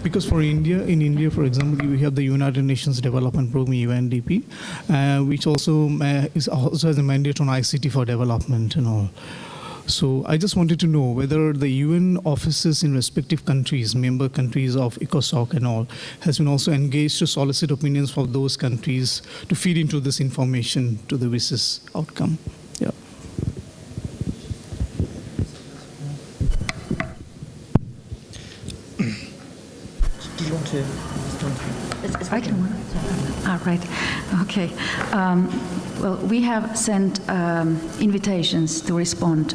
Because for India, in India, for example, we have the United Nations Development Program, UNDP, which also has a mandate on ICT for development and all. So I just wanted to know whether the UN offices in respective countries, member countries of ECOSOC and all, has been also engaged to solicit opinions for those countries to feed into this information to the WSIS outcome. Yeah. Do you want to respond? I can. Right. Okay. Well, we have sent invitations to respond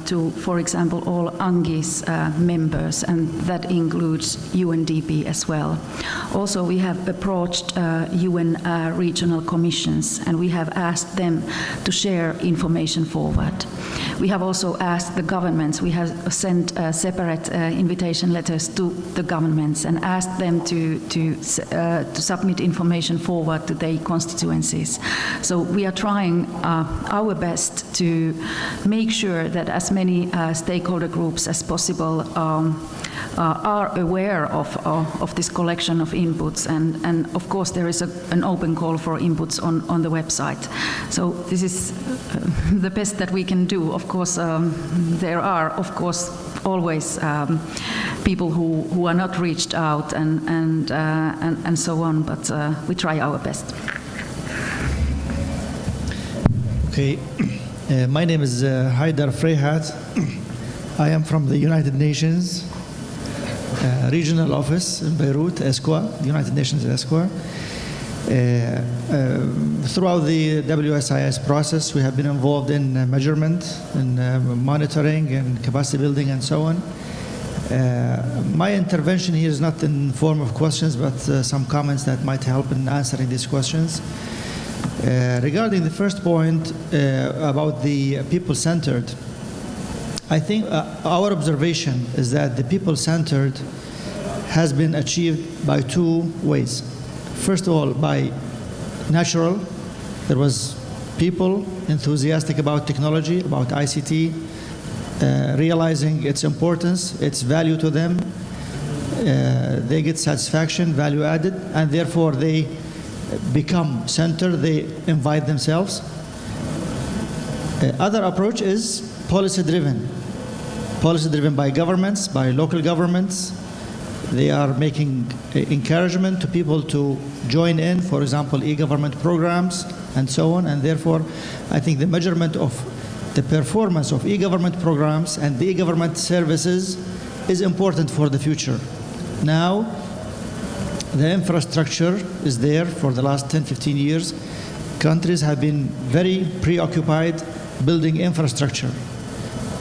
to, for example, all UNGIS members, and that includes UNDP as well. Also, we have approached UN regional commissions, and we have asked them to share information forward. We have also asked the governments, we have sent separate invitation letters to the governments and asked them to submit information forward to their constituencies. So we are trying our best to make sure that as many stakeholder groups as possible are aware of this collection of inputs, and of course there is an open call for inputs on the website. So this is the best that we can do. Of course, there are, of course, always people who are not reached out and so on, but we try our best. Okay, my name is Haidar Freyhat. I am from the United Nations Regional Office in Beirut, ESCWA, United Nations ESCWA. Throughout the WSIS process, we have been involved in measurement, in monitoring, and capacity building, and so on. My intervention here is not in the form of questions, but some comments that might help in answering these questions. Regarding the first point about the people-centered, I think our observation is that the people-centered has been achieved by two ways. First of all, by natural. There was people enthusiastic about technology, about ICT, realizing its importance, its value to them. They get satisfaction, value added, and therefore they become centered, they invite themselves. Other approach is policy-driven. Policy-driven by governments, by local governments. They are making encouragement to people to join in, for example, e-government programs and so on, and therefore I think the measurement of the performance of e-government programs and the e-government services is important for the future. Now, the infrastructure is there for the last 10, 15 years. Countries have been very preoccupied building infrastructure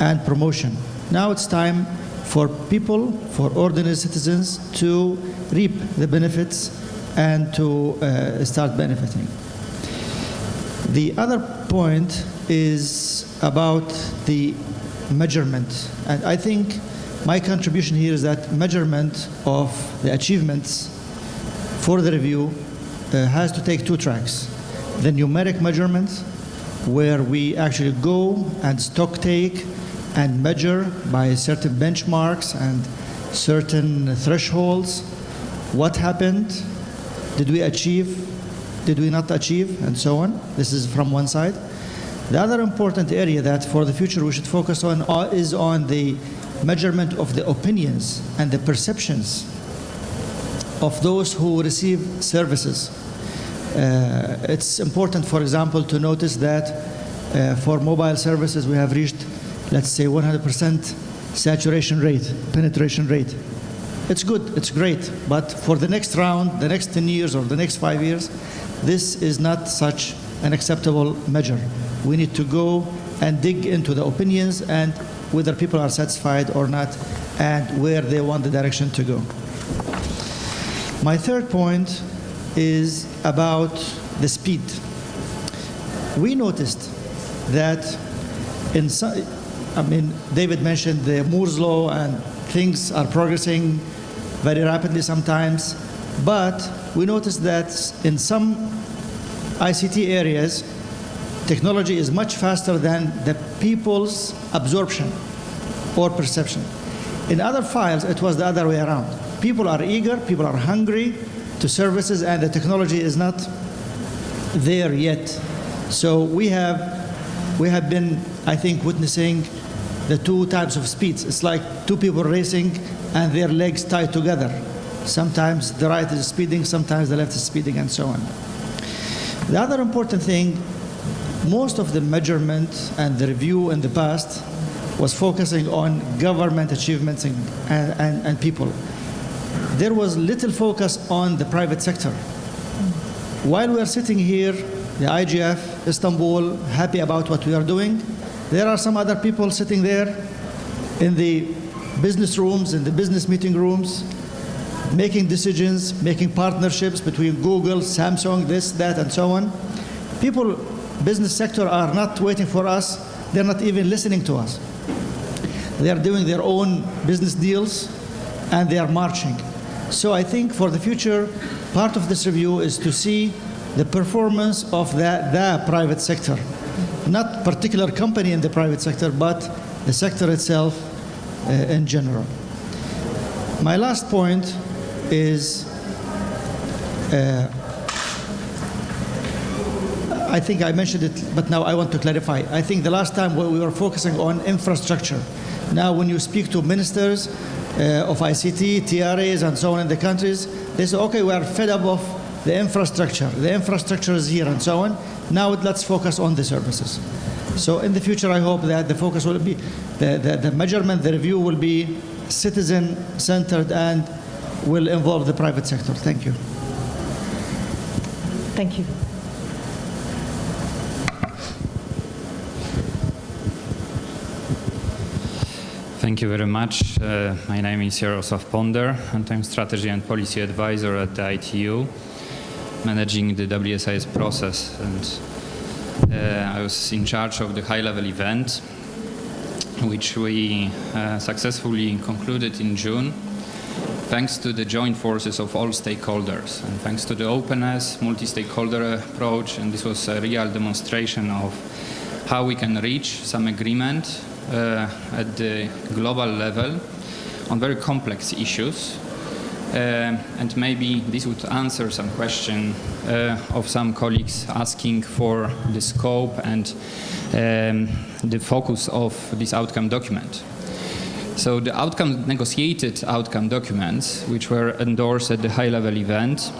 and promotion. Now it's time for people, for ordinary citizens to reap the benefits and to start benefiting. The other point is about the measurement. And I think my contribution here is that measurement of the achievements for the review has to take two tracks. The numeric measurement, where we actually go and stock take and measure by certain benchmarks and certain thresholds what happened, did we achieve, did we not achieve, and so on. This is from one side. The other important area that for the future we should focus on is on the measurement of the opinions and the perceptions of those who receive services. It's important, for example, to notice that for mobile services we have reached, let's say, 100% saturation rate, penetration rate. It's good, it's great, but for the next round, the next 10 years or the next 5 years, this is not such an acceptable measure. We need to go and dig into the opinions and whether people are satisfied or not and where they want the direction to go. My third point is about the speed. We noticed that in some, David mentioned the Moore's law and things are progressing very rapidly sometimes, but we noticed that in some ICT areas, technology is much faster than the people's absorption or perception. In other files, it was the other way around. People are eager, people are hungry to services, and the technology is not there yet. So we have been, I think, witnessing the two types of speeds. It's like two people racing and their legs tied together. Sometimes the right is speeding, sometimes the left is speeding, and so on. The other important thing, most of the measurement and the review in the past was focusing on government achievements and people. There was little focus on the private sector. While we are sitting here, the IGF, Istanbul, happy about what we are doing, there are some other people sitting there in the business rooms, in the business meeting rooms, making decisions, making partnerships between Google, Samsung, this, that, and so on. People, business sector are not waiting for us. They're not even listening to us. They are doing their own business deals, and they are marching. So I think for the future, part of this review is to see the performance of the private sector. Not particular company in the private sector, but the sector itself in general. My last point is, I think I mentioned it, but now I want to clarify. I think the last time we were focusing on infrastructure. Now when you speak to ministers of ICT, TRAs, and so on in the countries, they say, okay, we are fed up of the infrastructure. The infrastructure is here and so on. Now let's focus on the services. So in the future, I hope that the focus will be, the measurement, the review will be citizen-centered and will involve the private sector. Thank you. Thank you. Thank you very much. My name is Jarosław Ponder, and I'm Strategy and Policy Advisor at the ITU, managing the WSIS process. And I was in charge of the high-level event, which we successfully concluded in June, thanks to the joint forces of all stakeholders, and thanks to the openness, multi-stakeholder approach, and this was a real demonstration of how we can reach some agreement at the global level on very complex issues. And maybe this would answer some question of some colleagues asking for the scope and the focus of this outcome document. So the negotiated outcome documents, which were endorsed at the high-level event,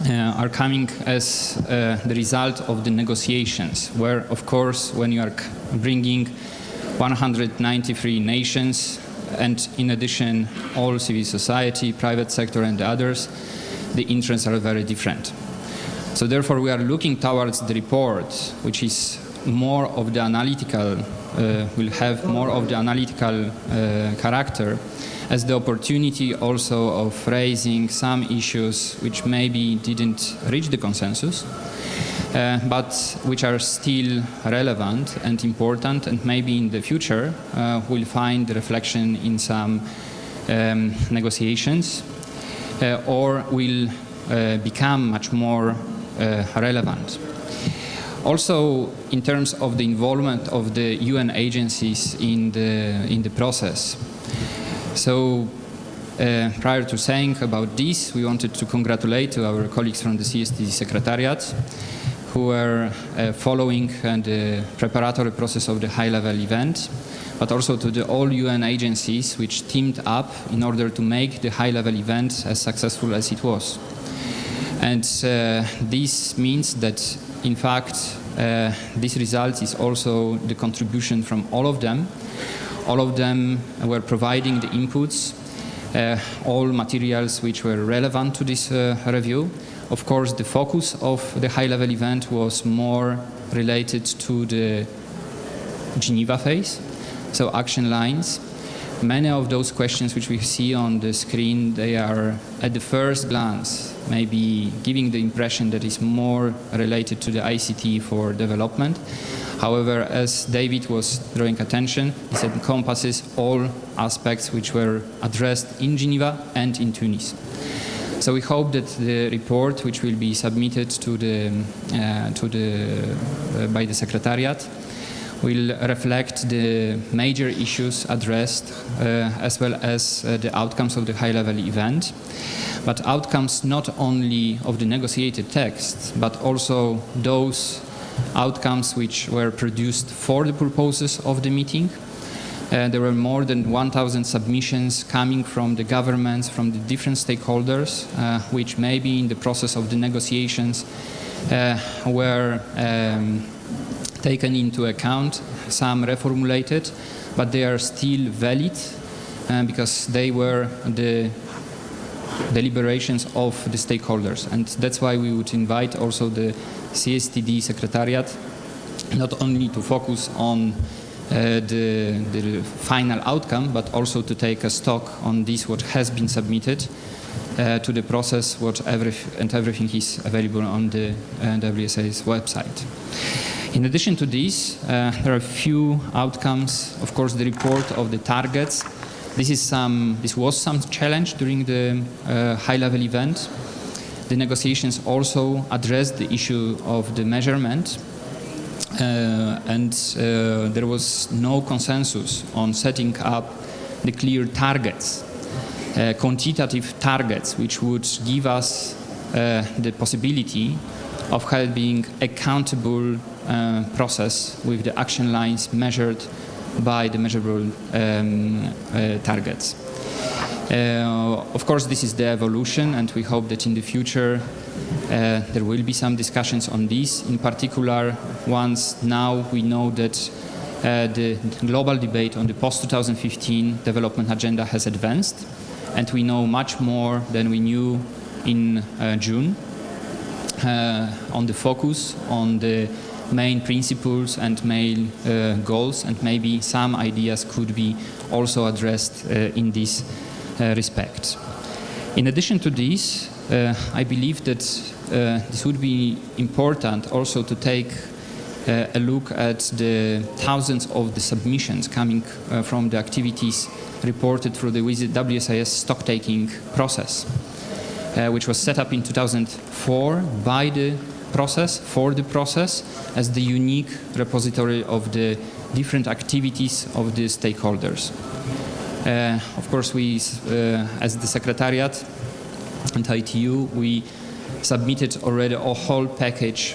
are coming as the result of the negotiations, where, of course, when you are bringing 193 nations, and in addition, all civil society, private sector, and others, the interests are very different. So therefore, we are looking towards the report, which is more of the analytical, will have more of the analytical character, as the opportunity also of raising some issues which maybe didn't reach the consensus, but which are still relevant and important, and maybe in the future will find reflection in some negotiations, or will become much more relevant. Also, in terms of the involvement of the UN agencies in the process. So, prior to saying about this, we wanted to congratulate our colleagues from the CSTD Secretariat, who were following the preparatory process of the high-level event, but also to all UN agencies which teamed up in order to make the high-level event as successful as it was. And this means that, in fact, this result is also the contribution from all of them. All of them were providing the inputs, all materials which were relevant to this review. Of course, the focus of the high-level event was more related to the Geneva phase, so action lines. Many of those questions which we see on the screen, they are at the first glance maybe giving the impression that it's more related to the ICT for development. However, as David was drawing attention, this encompasses all aspects which were addressed in Geneva and in Tunis. So we hope that the report, which will be submitted by the Secretariat, will reflect the major issues addressed, as well as the outcomes of the high-level event, but outcomes not only of the negotiated text, but also those outcomes which were produced for the purposes of the meeting. There were more than 1,000 submissions coming from the governments, from the different stakeholders, which maybe in the process of the negotiations were taken into account, some reformulated, but they are still valid because they were the deliberations of the stakeholders. And that's why we would invite also the CSTD Secretariat not only to focus on the final outcome, but also to take a stock on this, what has been submitted to the process, everything is available on the WSIS website. In addition to this, there are a few outcomes. Of course, the report of the targets. This was some challenge during the high-level event. The negotiations also addressed the issue of the measurement, and there was no consensus on setting up the clear targets, quantitative targets, which would give us the possibility of having accountable process with the action lines measured by the measurable targets. Of course, this is the evolution, and we hope that in the future there will be some discussions on this. In particular, once now we know that the global debate on the post-2015 development agenda has advanced, and we know much more than we knew in June on the focus on the main principles and main goals, and maybe some ideas could be also addressed in this respect. In addition to this, I believe that this would be important also to take a look at the thousands of the submissions coming from the activities reported through the WSIS stock-taking process, which was set up in 2004 by the process, for the process, as the unique repository of the different activities of the stakeholders. Of course, we, as the Secretariat and ITU, we submitted already a whole package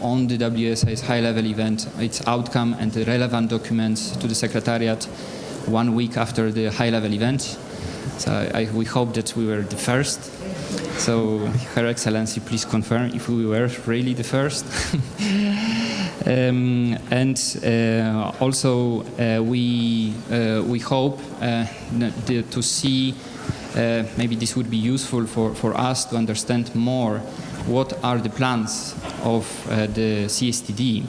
on the WSIS high-level event, its outcome and the relevant documents to the Secretariat 1 week after the high-level event. So we hope that we were the first. So, Her Excellency, please confirm if we were really the first. Also, we hope to see, maybe this would be useful for us to understand more what are the plans of the CSTD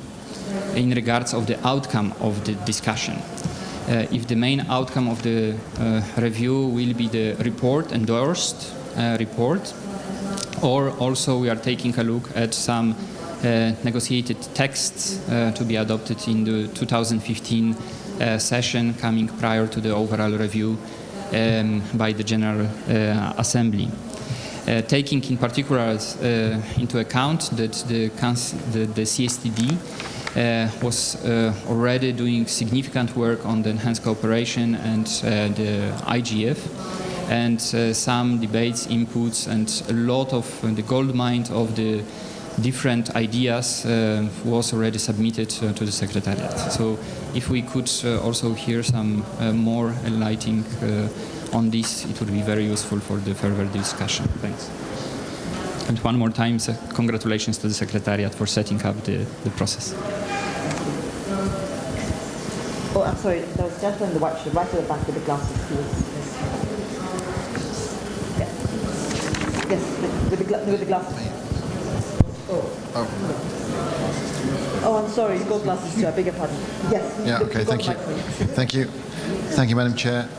in regards of the outcome of the discussion. If the main outcome of the review will be the report, endorsed report, or also we are taking a look at some negotiated texts to be adopted in the 2015 session coming prior to the overall review by the General Assembly. Taking in particular into account that the CSTD was already doing significant work on the enhanced cooperation and the IGF, and some debates, inputs, and a lot of the goldmine of the different ideas was already submitted to the Secretariat. So if we could also hear some more enlightening on this, it would be very useful for the further discussion. Thanks. And one more time, congratulations to the Secretariat for setting up the process. Oh, I'm sorry, there was a gentleman in the white shirt right at the back with the glasses. Yes, with the glasses. Oh, I'm sorry, you've got glasses too, I beg your pardon. Yes. Yeah, okay, thank you. Thank you. Thank you, Madam Chair.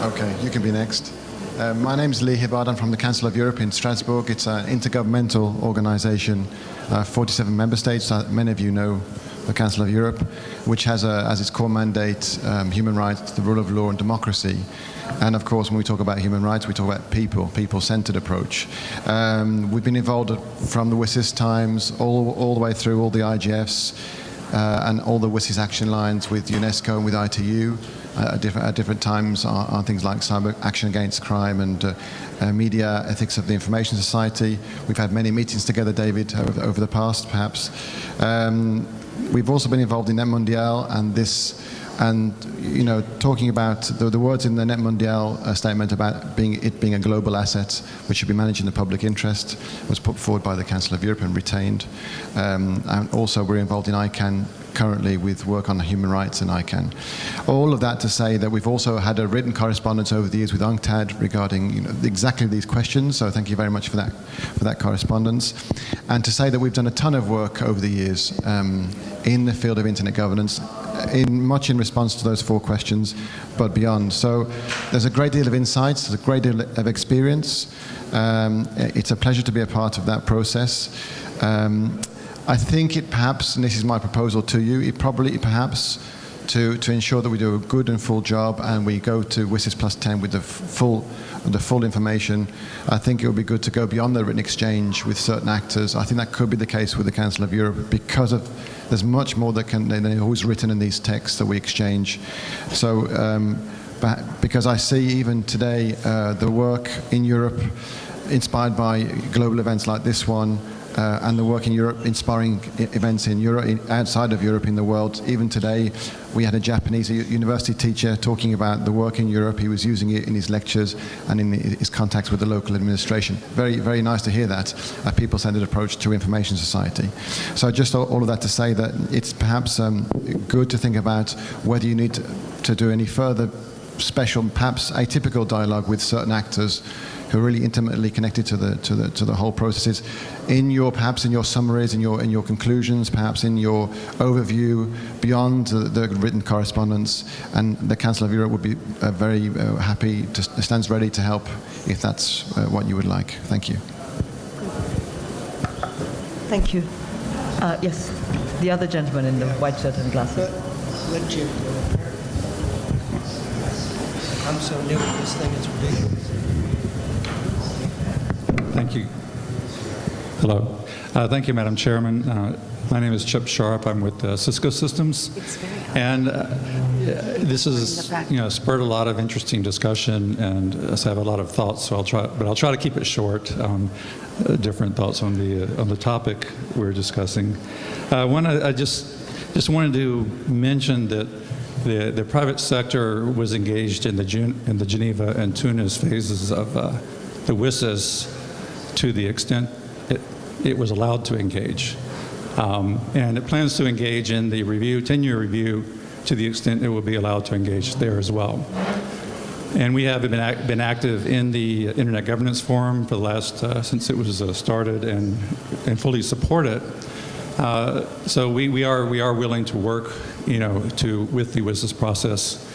Okay, you can be next. My name is Lee Hibbard. I'm from the Council of Europe in Strasbourg. It's an intergovernmental organization, 47 member states. Many of you know the Council of Europe, which has as its core mandate human rights, the rule of law and democracy. And of course, when we talk about human rights, we talk about people-centered approach. We've been involved from the WSIS times all the way through all the IGFs and all the WSIS action lines with UNESCO and with ITU at different times on things like cyber action against crime and media ethics of the information society. We've had many meetings together, David, over the past, perhaps. We've also been involved in Net Mondial and you know, talking about the words in the Net Mondial statement about it being a global asset which should be managed in the public interest was put forward by the Council of Europe and retained. And also we're involved in ICANN currently with work on human rights in ICANN. All of that to say that we've also had a written correspondence over the years with UNCTAD regarding exactly these questions, so thank you very much for that correspondence. And to say that we've done a ton of work over the years in the field of internet governance, much in response to those 4 questions, but beyond. So there's a great deal of insights, there's a great deal of experience. It's a pleasure to be a part of that process. I think it perhaps, and this is my proposal to you, perhaps to ensure that we do a good and full job and we go to WSIS plus 10 with the full information, I think it would be good to go beyond the written exchange with certain actors. I think that could be the case with the Council of Europe because there's much more than who's written in these texts that we exchange. So because I see even today the work in Europe inspired by global events like this one, and the work in Europe, inspiring events in Europe, outside of Europe in the world. Even today, we had a Japanese university teacher talking about the work in Europe. He was using it in his lectures and in his contacts with the local administration. Very, very nice to hear that, a people-centered approach to information society. So just all of that to say that it's perhaps good to think about whether you need to do any further special, perhaps atypical dialogue with certain actors who are really intimately connected to the whole processes. Perhaps in your summaries, in your conclusions, perhaps in your overview, beyond the written correspondence, and the Council of Europe would be very happy, stands ready to help if that's what you would like. Thank you. Thank you. Yes, the other gentleman in the white shirt and glasses. I'm so new at this thing, it's ridiculous. Thank you. Hello. Thank you, Madam Chairman. My name is Chip Sharp. I'm with Cisco Systems. And this has spurred a lot of interesting discussion, and I have a lot of thoughts, so I'll try to keep it short. Different thoughts on the topic we're discussing. I just wanted to mention that the private sector was engaged in the Geneva and Tunis phases of the WSIS to the extent it was allowed to engage. And it plans to engage in the 10-year review to the extent it will be allowed to engage there as well. And we have been active in the Internet Governance Forum for the last, since it was started, and fully support it. So we are willing to work, with the WSIS process,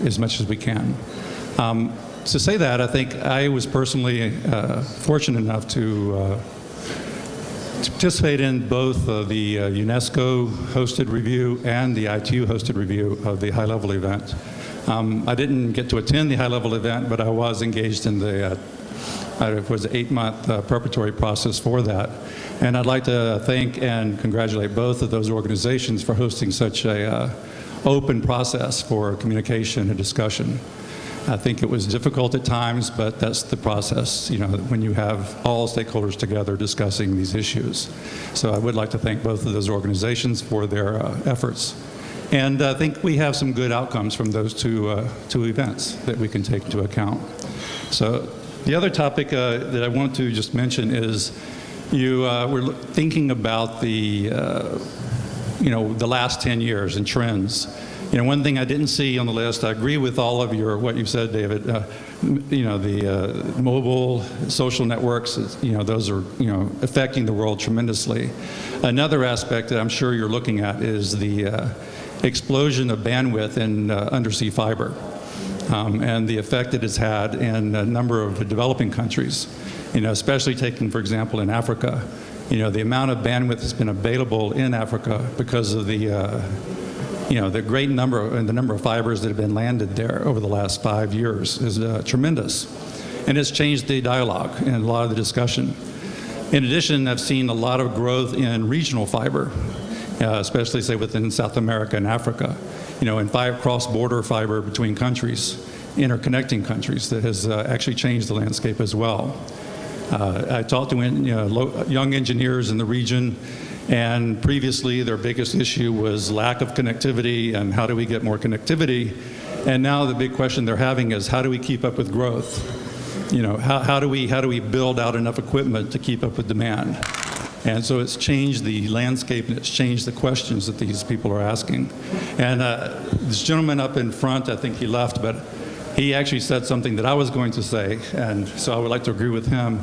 as much as we can. To say that, I think I was personally fortunate enough to participate in both the UNESCO-hosted review and the ITU-hosted review of the high-level event. I didn't get to attend the high-level event, but I was engaged in the it was an 8-month preparatory process for that. And I'd like to thank and congratulate both of those organizations for hosting such a open process for communication and discussion. I think it was difficult at times, but that's the process, when you have all stakeholders together discussing these issues. So I would like to thank both of those organizations for their efforts. And I think we have some good outcomes from those two events that we can take into account. So the other topic that I want to just mention is we're thinking about the last 10 years and trends. One thing I didn't see on the list, I agree with all of what you said, David. The mobile social networks, those are, affecting the world tremendously. Another aspect that I'm sure you're looking at is the explosion of bandwidth in undersea fiber and the effect it has had in a number of developing countries, especially taking, for example, in Africa. The amount of bandwidth that's been available in Africa because of the great number and the number of fibers that have been landed there over the last 5 years is tremendous. And it's changed the dialogue and a lot of the discussion. In addition, I've seen a lot of growth in regional fiber, especially, say, within South America and Africa, and cross-border fiber between countries, interconnecting countries, that has actually changed the landscape as well. I talked to young engineers in the region, and previously their biggest issue was lack of connectivity and how do we get more connectivity. And now the big question they're having is how do we keep up with growth? How do we build out enough equipment to keep up with demand? And so it's changed the landscape and it's changed the questions that these people are asking. And this gentleman up in front, I think he left, but he actually said something that I was going to say, and so I would like to agree with him,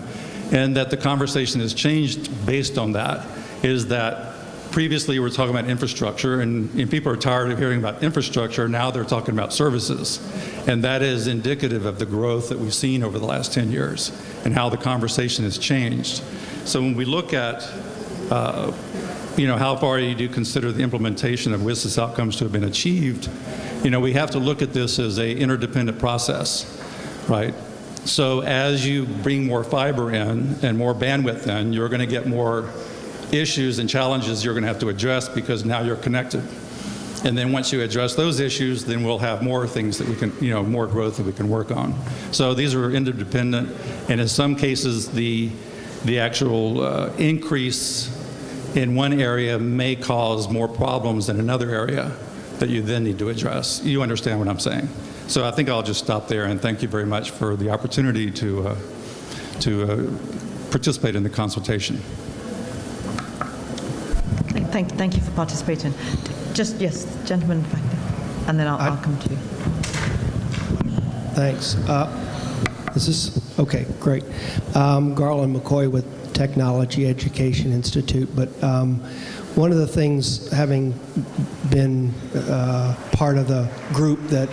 and that the conversation has changed based on that, is that previously we were talking about infrastructure, and people are tired of hearing about infrastructure. Now they're talking about services. And that is indicative of the growth that we've seen over the last 10 years and how the conversation has changed. So when we look at how far you do consider the implementation of WSIS outcomes to have been achieved, we have to look at this as an interdependent process, right? So as you bring more fiber in and more bandwidth in, you're going to get more issues and challenges you're going to have to address because now you're connected. And then once you address those issues, then we'll have more things that we can, more growth that we can work on. So these are interdependent, and in some cases, the actual increase in one area may cause more problems in another area that you then need to address. You understand what I'm saying? So I think I'll just stop there, and thank you very much for the opportunity to participate in the consultation. Thank you for participating. Just, yes, gentleman back there, and then I'll come to you. Thanks. Is this okay? Great. Garland McCoy with Technology Education Institute. But one of the things, having been part of the group that,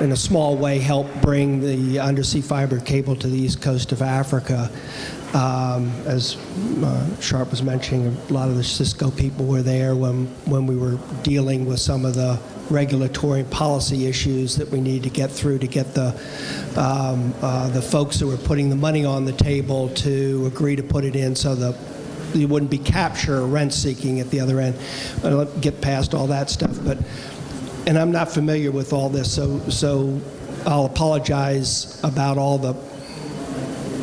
in a small way, helped bring the undersea fiber cable to the east coast of Africa, as Sharp was mentioning, a lot of the Cisco people were there when we were dealing with some of the regulatory and policy issues that we need to get through to get the folks who were putting the money on the table to agree to put it in so that you wouldn't be capture or rent seeking at the other end. I'll get past all that stuff, and I'm not familiar with all this, so I'll apologize about all the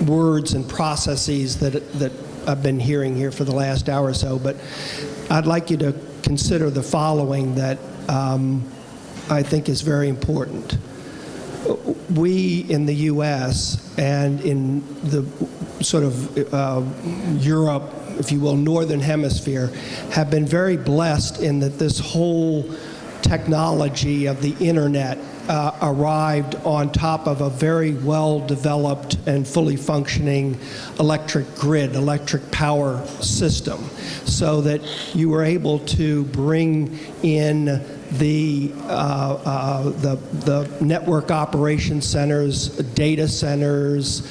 words and processes that I've been hearing here for the last hour or so, but I'd like you to consider the following that I think is very important. We in the U.S. and in the sort of Europe, if you will, northern hemisphere, have been very blessed in that this whole technology of the internet arrived on top of a very well-developed and fully functioning electric grid, electric power system, so that you were able to bring in the network operation centers, data centers,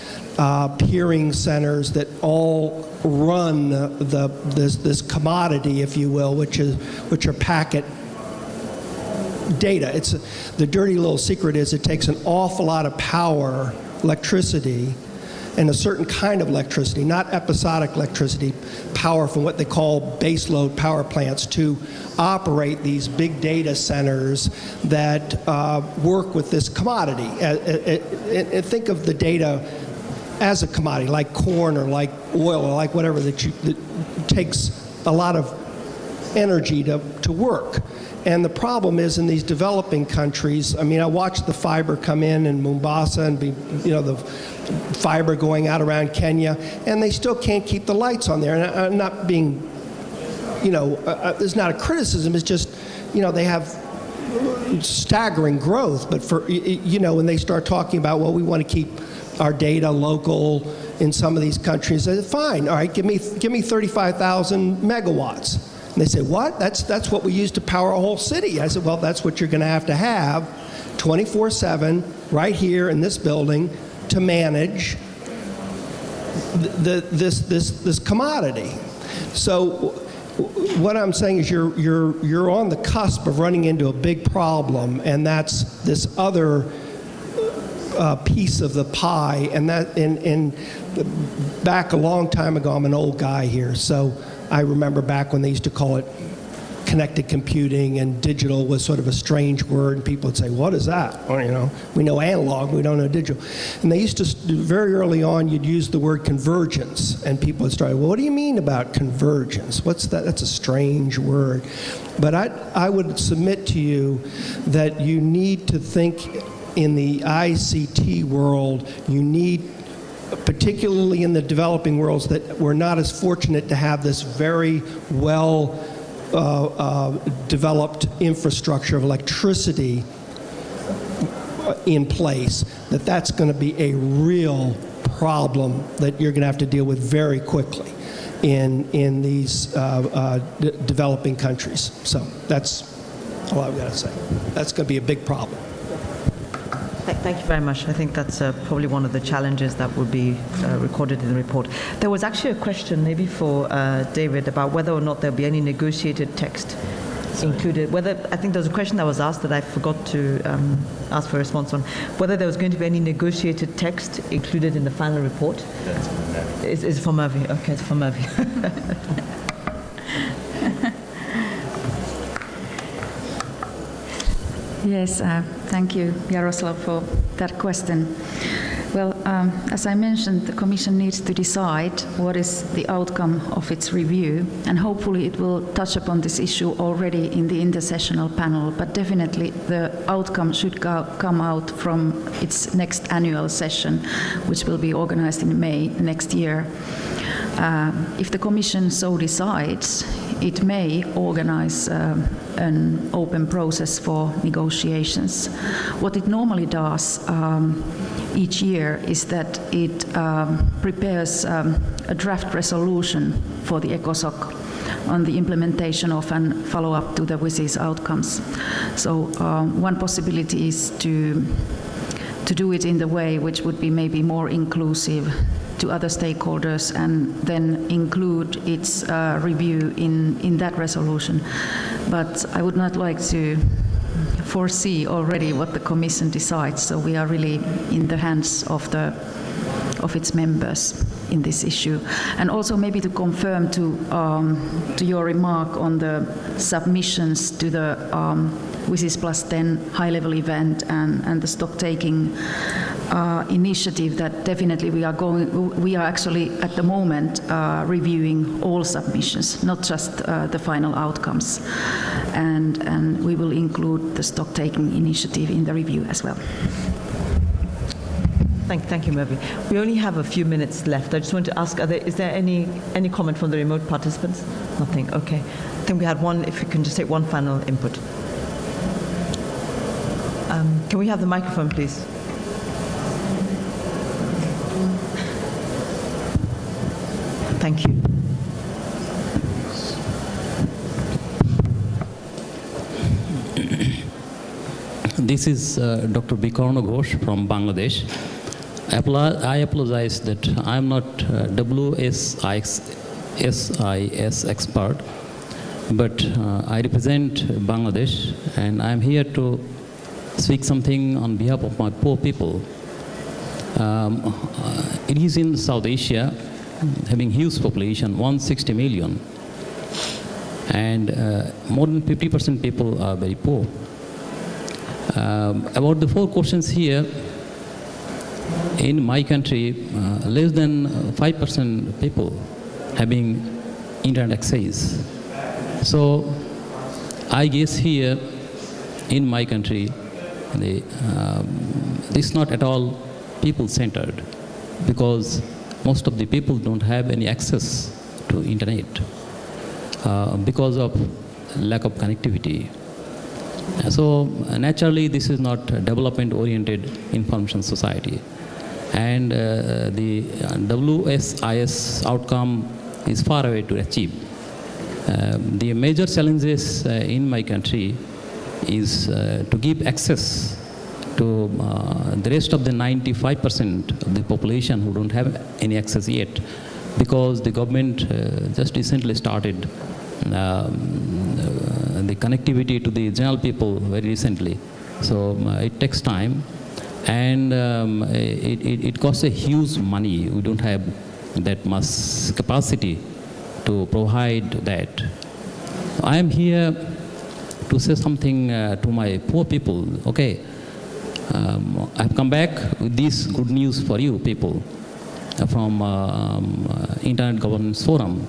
peering centers that all run this commodity, if you will, which are packet data. The dirty little secret is it takes an awful lot of power, electricity, and a certain kind of electricity, not episodic electricity, power from what they call baseload power plants to operate these big data centers that work with this commodity. And think of the data as a commodity, like corn or like oil or like whatever that takes a lot of energy to work. And the problem is in these developing countries, I mean, I watched the fiber come in Mombasa and the fiber going out around Kenya, and they still can't keep the lights on there. And I'm not being, it's not a criticism, it's just, they have staggering growth. But when they start talking about, well, we want to keep our data local in some of these countries, I said, fine, all right, give me 35,000 megawatts. And they say, what? That's what we use to power a whole city. I said, well, that's what you're going to have 24/7 right here in this building to manage this commodity. So what I'm saying is you're on the cusp of running into a big problem, and that's this other piece of the pie. And back a long time ago, I'm an old guy here, so I remember back when they used to call it connected computing, and digital was sort of a strange word, and people would say, what is that? Well, we know analog, we don't know digital. And they used to, very early on, you'd use the word convergence, and people would start, well, what do you mean about convergence? What's that? That's a strange word. But I would submit to you that you need to think in the ICT world, you need, particularly in the developing worlds, that we're not as fortunate to have this very well developed infrastructure of electricity in place, that's going to be a real problem that you're going to have to deal with very quickly in these developing countries. So that's all I've got to say. That's going to be a big problem. Thank you very much. I think that's probably one of the challenges that will be recorded in the report. There was actually a question maybe for David about whether or not there'll be any negotiated text included. I think there was a question that was asked that I forgot to ask for a response on, whether there was going to be any negotiated text included in the final report. It's for Murphy. Okay, it's for Murphy. Yes, thank you, Jaroslav, for that question. Well, as I mentioned, the Commission needs to decide what is the outcome of its review, and hopefully it will touch upon this issue already in the intersessional panel, but definitely the outcome should come out from its next annual session, which will be organized in May next year. If the Commission so decides, it may organize an open process for negotiations. What it normally does each year is that it prepares a draft resolution for the ECOSOC on the implementation of and follow-up to the WSIS outcomes. So one possibility is to do it in the way which would be maybe more inclusive to other stakeholders and then include its review in that resolution. But I would not like to foresee already what the Commission decides, so we are really in the hands of its members in this issue. And also maybe to confirm to your remark on the submissions to the WSIS Plus 10 high-level event and the stock-taking initiative, that definitely we are actually at the moment reviewing all submissions, not just the final outcomes. And we will include the stock-taking initiative in the review as well. Thank you, Mervi. We only have a few minutes left. I just want to ask, is there any comment from the remote participants? Nothing, okay. I think we had one, if you can just take one final input. Can we have the microphone, please? Thank you. This is Dr. Bikarno Ghosh from Bangladesh. I apologize that I am not WSIS expert, but I represent Bangladesh, and I am here to speak something on behalf of my poor people. It is in South Asia, having huge population, 160 million, and more than 50% people are very poor. About the 4 questions here, in my country, less than 5% people having internet access. So I guess here in my country, this is not at all people-centered, because most of the people don't have any access to internet because of lack of connectivity. So naturally, this is not a development-oriented information society. And the WSIS outcome is far away to achieve. The major challenges in my country is to give access to the rest of the 95% of the population who don't have any access yet, because the government just recently started the connectivity to the general people very recently. So it takes time, and it costs a huge money. We don't have that much capacity to provide that. I am here to say something to my poor people. Okay, I've come back with this good news for you people from Internet Governance Forum,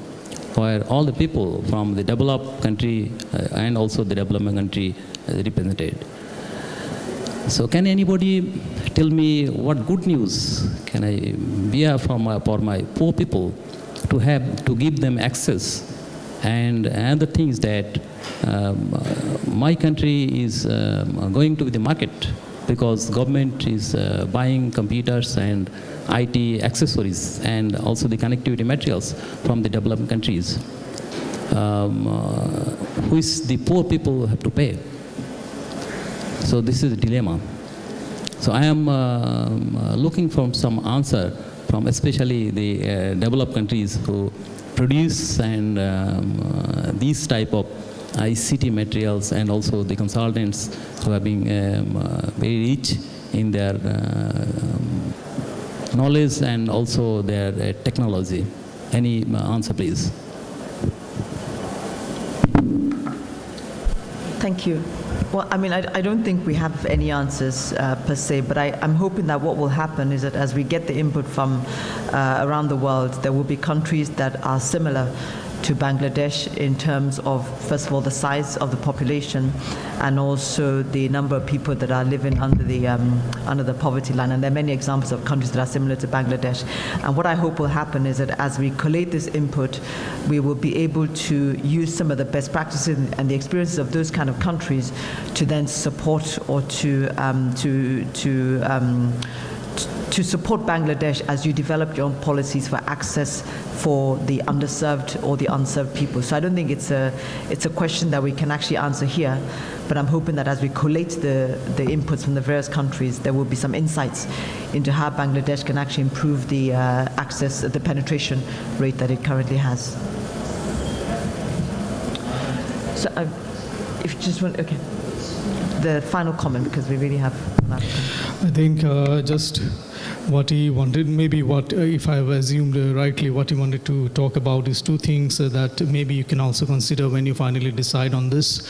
where all the people from the developed country and also the developing country represented. So can anybody tell me what good news can I bear from for my poor people to give them access? And the thing is that my country is going to the market, because government is buying computers and IT accessories and also the connectivity materials from the developing countries, which the poor people have to pay. So this is a dilemma. So I am looking for some answer from especially the developed countries who produce and these type of ICT materials, and also the consultants who have been very rich in their knowledge and also their technology. Any answer, please? Thank you. Well, I mean, I don't think we have any answers per se, but I'm hoping that what will happen is that as we get the input from around the world, there will be countries that are similar to Bangladesh in terms of, first of all, the size of the population and also the number of people that are living under the poverty line. And there are many examples of countries that are similar to Bangladesh. And what I hope will happen is that as we collate this input, we will be able to use some of the best practices and the experiences of those kind of countries to then support or to support Bangladesh as you develop your own policies for access for the underserved or the unserved people. So I don't think it's a question that we can actually answer here, but I'm hoping that as we collate the inputs from the various countries, there will be some insights into how Bangladesh can actually improve the access, the penetration rate that it currently has. So if you just want, okay. The final comment, because we really have a lot of time. I think just what he wanted, maybe what, if I've assumed rightly, what he wanted to talk about is two things that maybe you can also consider when you finally decide on this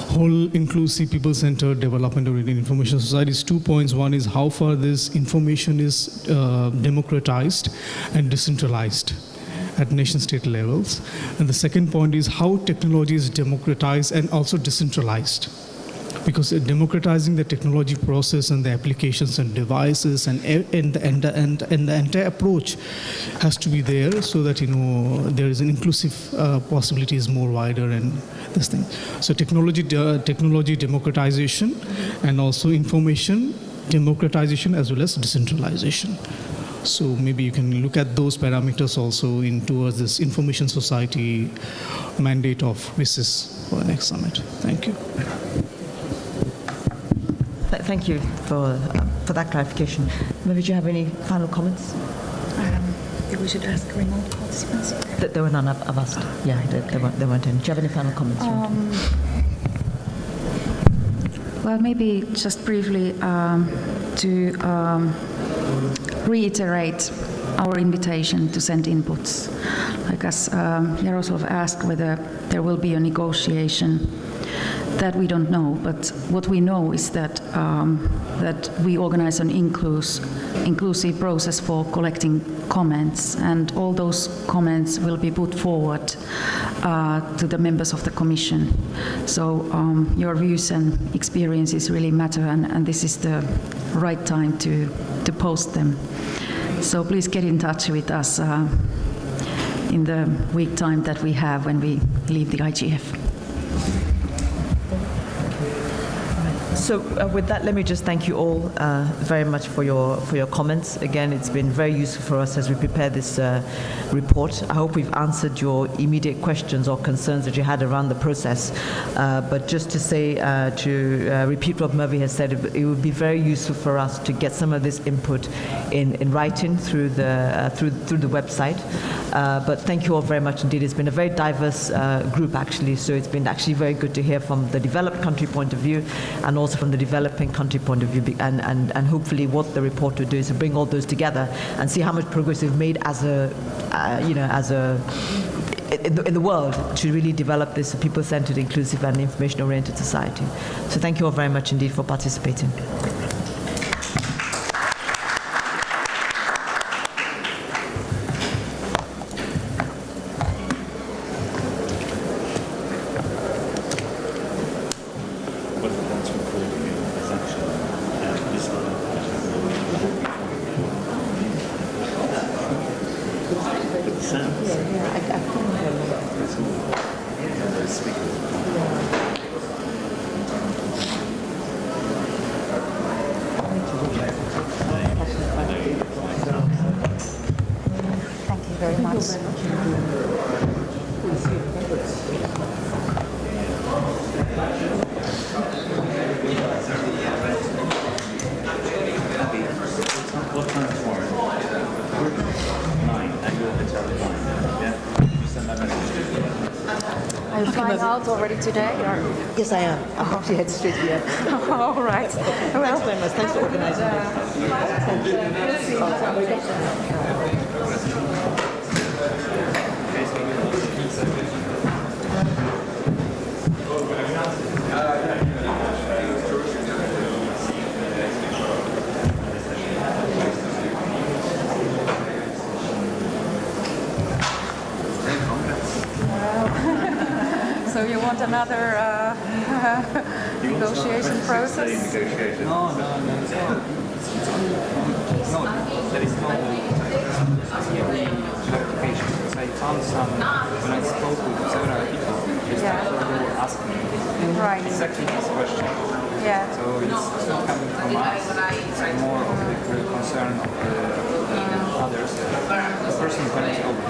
whole inclusive, people-centered development of information society. Is 2 points. One is how far this information is democratized and decentralized at nation-state levels. And the second point is how technology is democratized and also decentralized. Because democratizing the technology process and the applications and devices and the entire approach has to be there so that there is an inclusive possibility is more wider and this thing. So technology democratization and also information democratization as well as decentralization. So maybe you can look at those parameters also towards this information society mandate of WSIS for the next summit. Thank you. Thank you for that clarification. Maybe do you have any final comments? I think we should ask remote participants. There were none of us. Yeah, there weren't any. Do you have any final comments? Well, maybe just briefly to reiterate our invitation to send inputs. Like as Jaroslav asked whether there will be a negotiation, that we don't know, but what we know is that that we organize an inclusive process for collecting comments, and all those comments will be put forward to the members of the Commission. So your views and experiences really matter, and this is the right time to post them. So please get in touch with us in the week time that we have when we leave the IGF. So with that, let me just thank you all very much for your comments. Again, it's been very useful for us as we prepare this report. I hope we've answered your immediate questions or concerns that you had around the process. But just to say, to repeat what Murphy has said, it would be very useful for us to get some of this input in writing through the website. But thank you all very much indeed. It's been a very diverse group actually, so it's been actually very good to hear from the developed country point of view and also from the developing country point of view, and hopefully what the report will do is to bring all those together and see how much progress we've made in the world to really develop this people-centered, inclusive and information-oriented society. So thank you all very much indeed for participating. Are you flying out already today? Or? Yes, I am. I'm actually head straight here. All right. Well, thanks very much. Thanks for organizing another negotiation process? No, there is no clarification. Because I found some, when I spoke with several people, they were asking me exactly this question. Yeah. So it's not coming from us, it's more of the concern of the others. The person who can spoke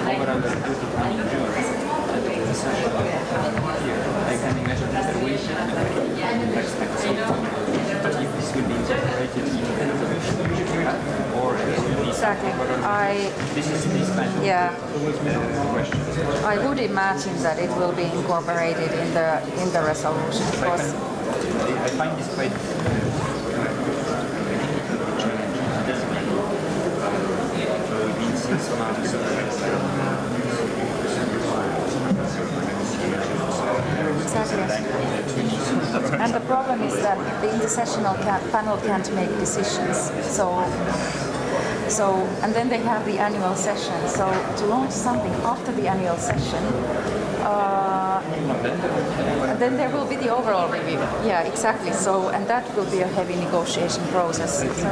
overall the duty time in June. The session here, I can imagine that there will be next but if this will be incorporated in the or it will be Exactly. this is this kind of question. I would imagine that it will be incorporated in the resolution because I find this quite within 6 months. Exactly. And the problem is that the intersessional panel can't make decisions. So, and then they have the annual session. So to launch something after the annual session, and then there will be the overall review. Yeah, exactly. So, and that will be a heavy negotiation process. So,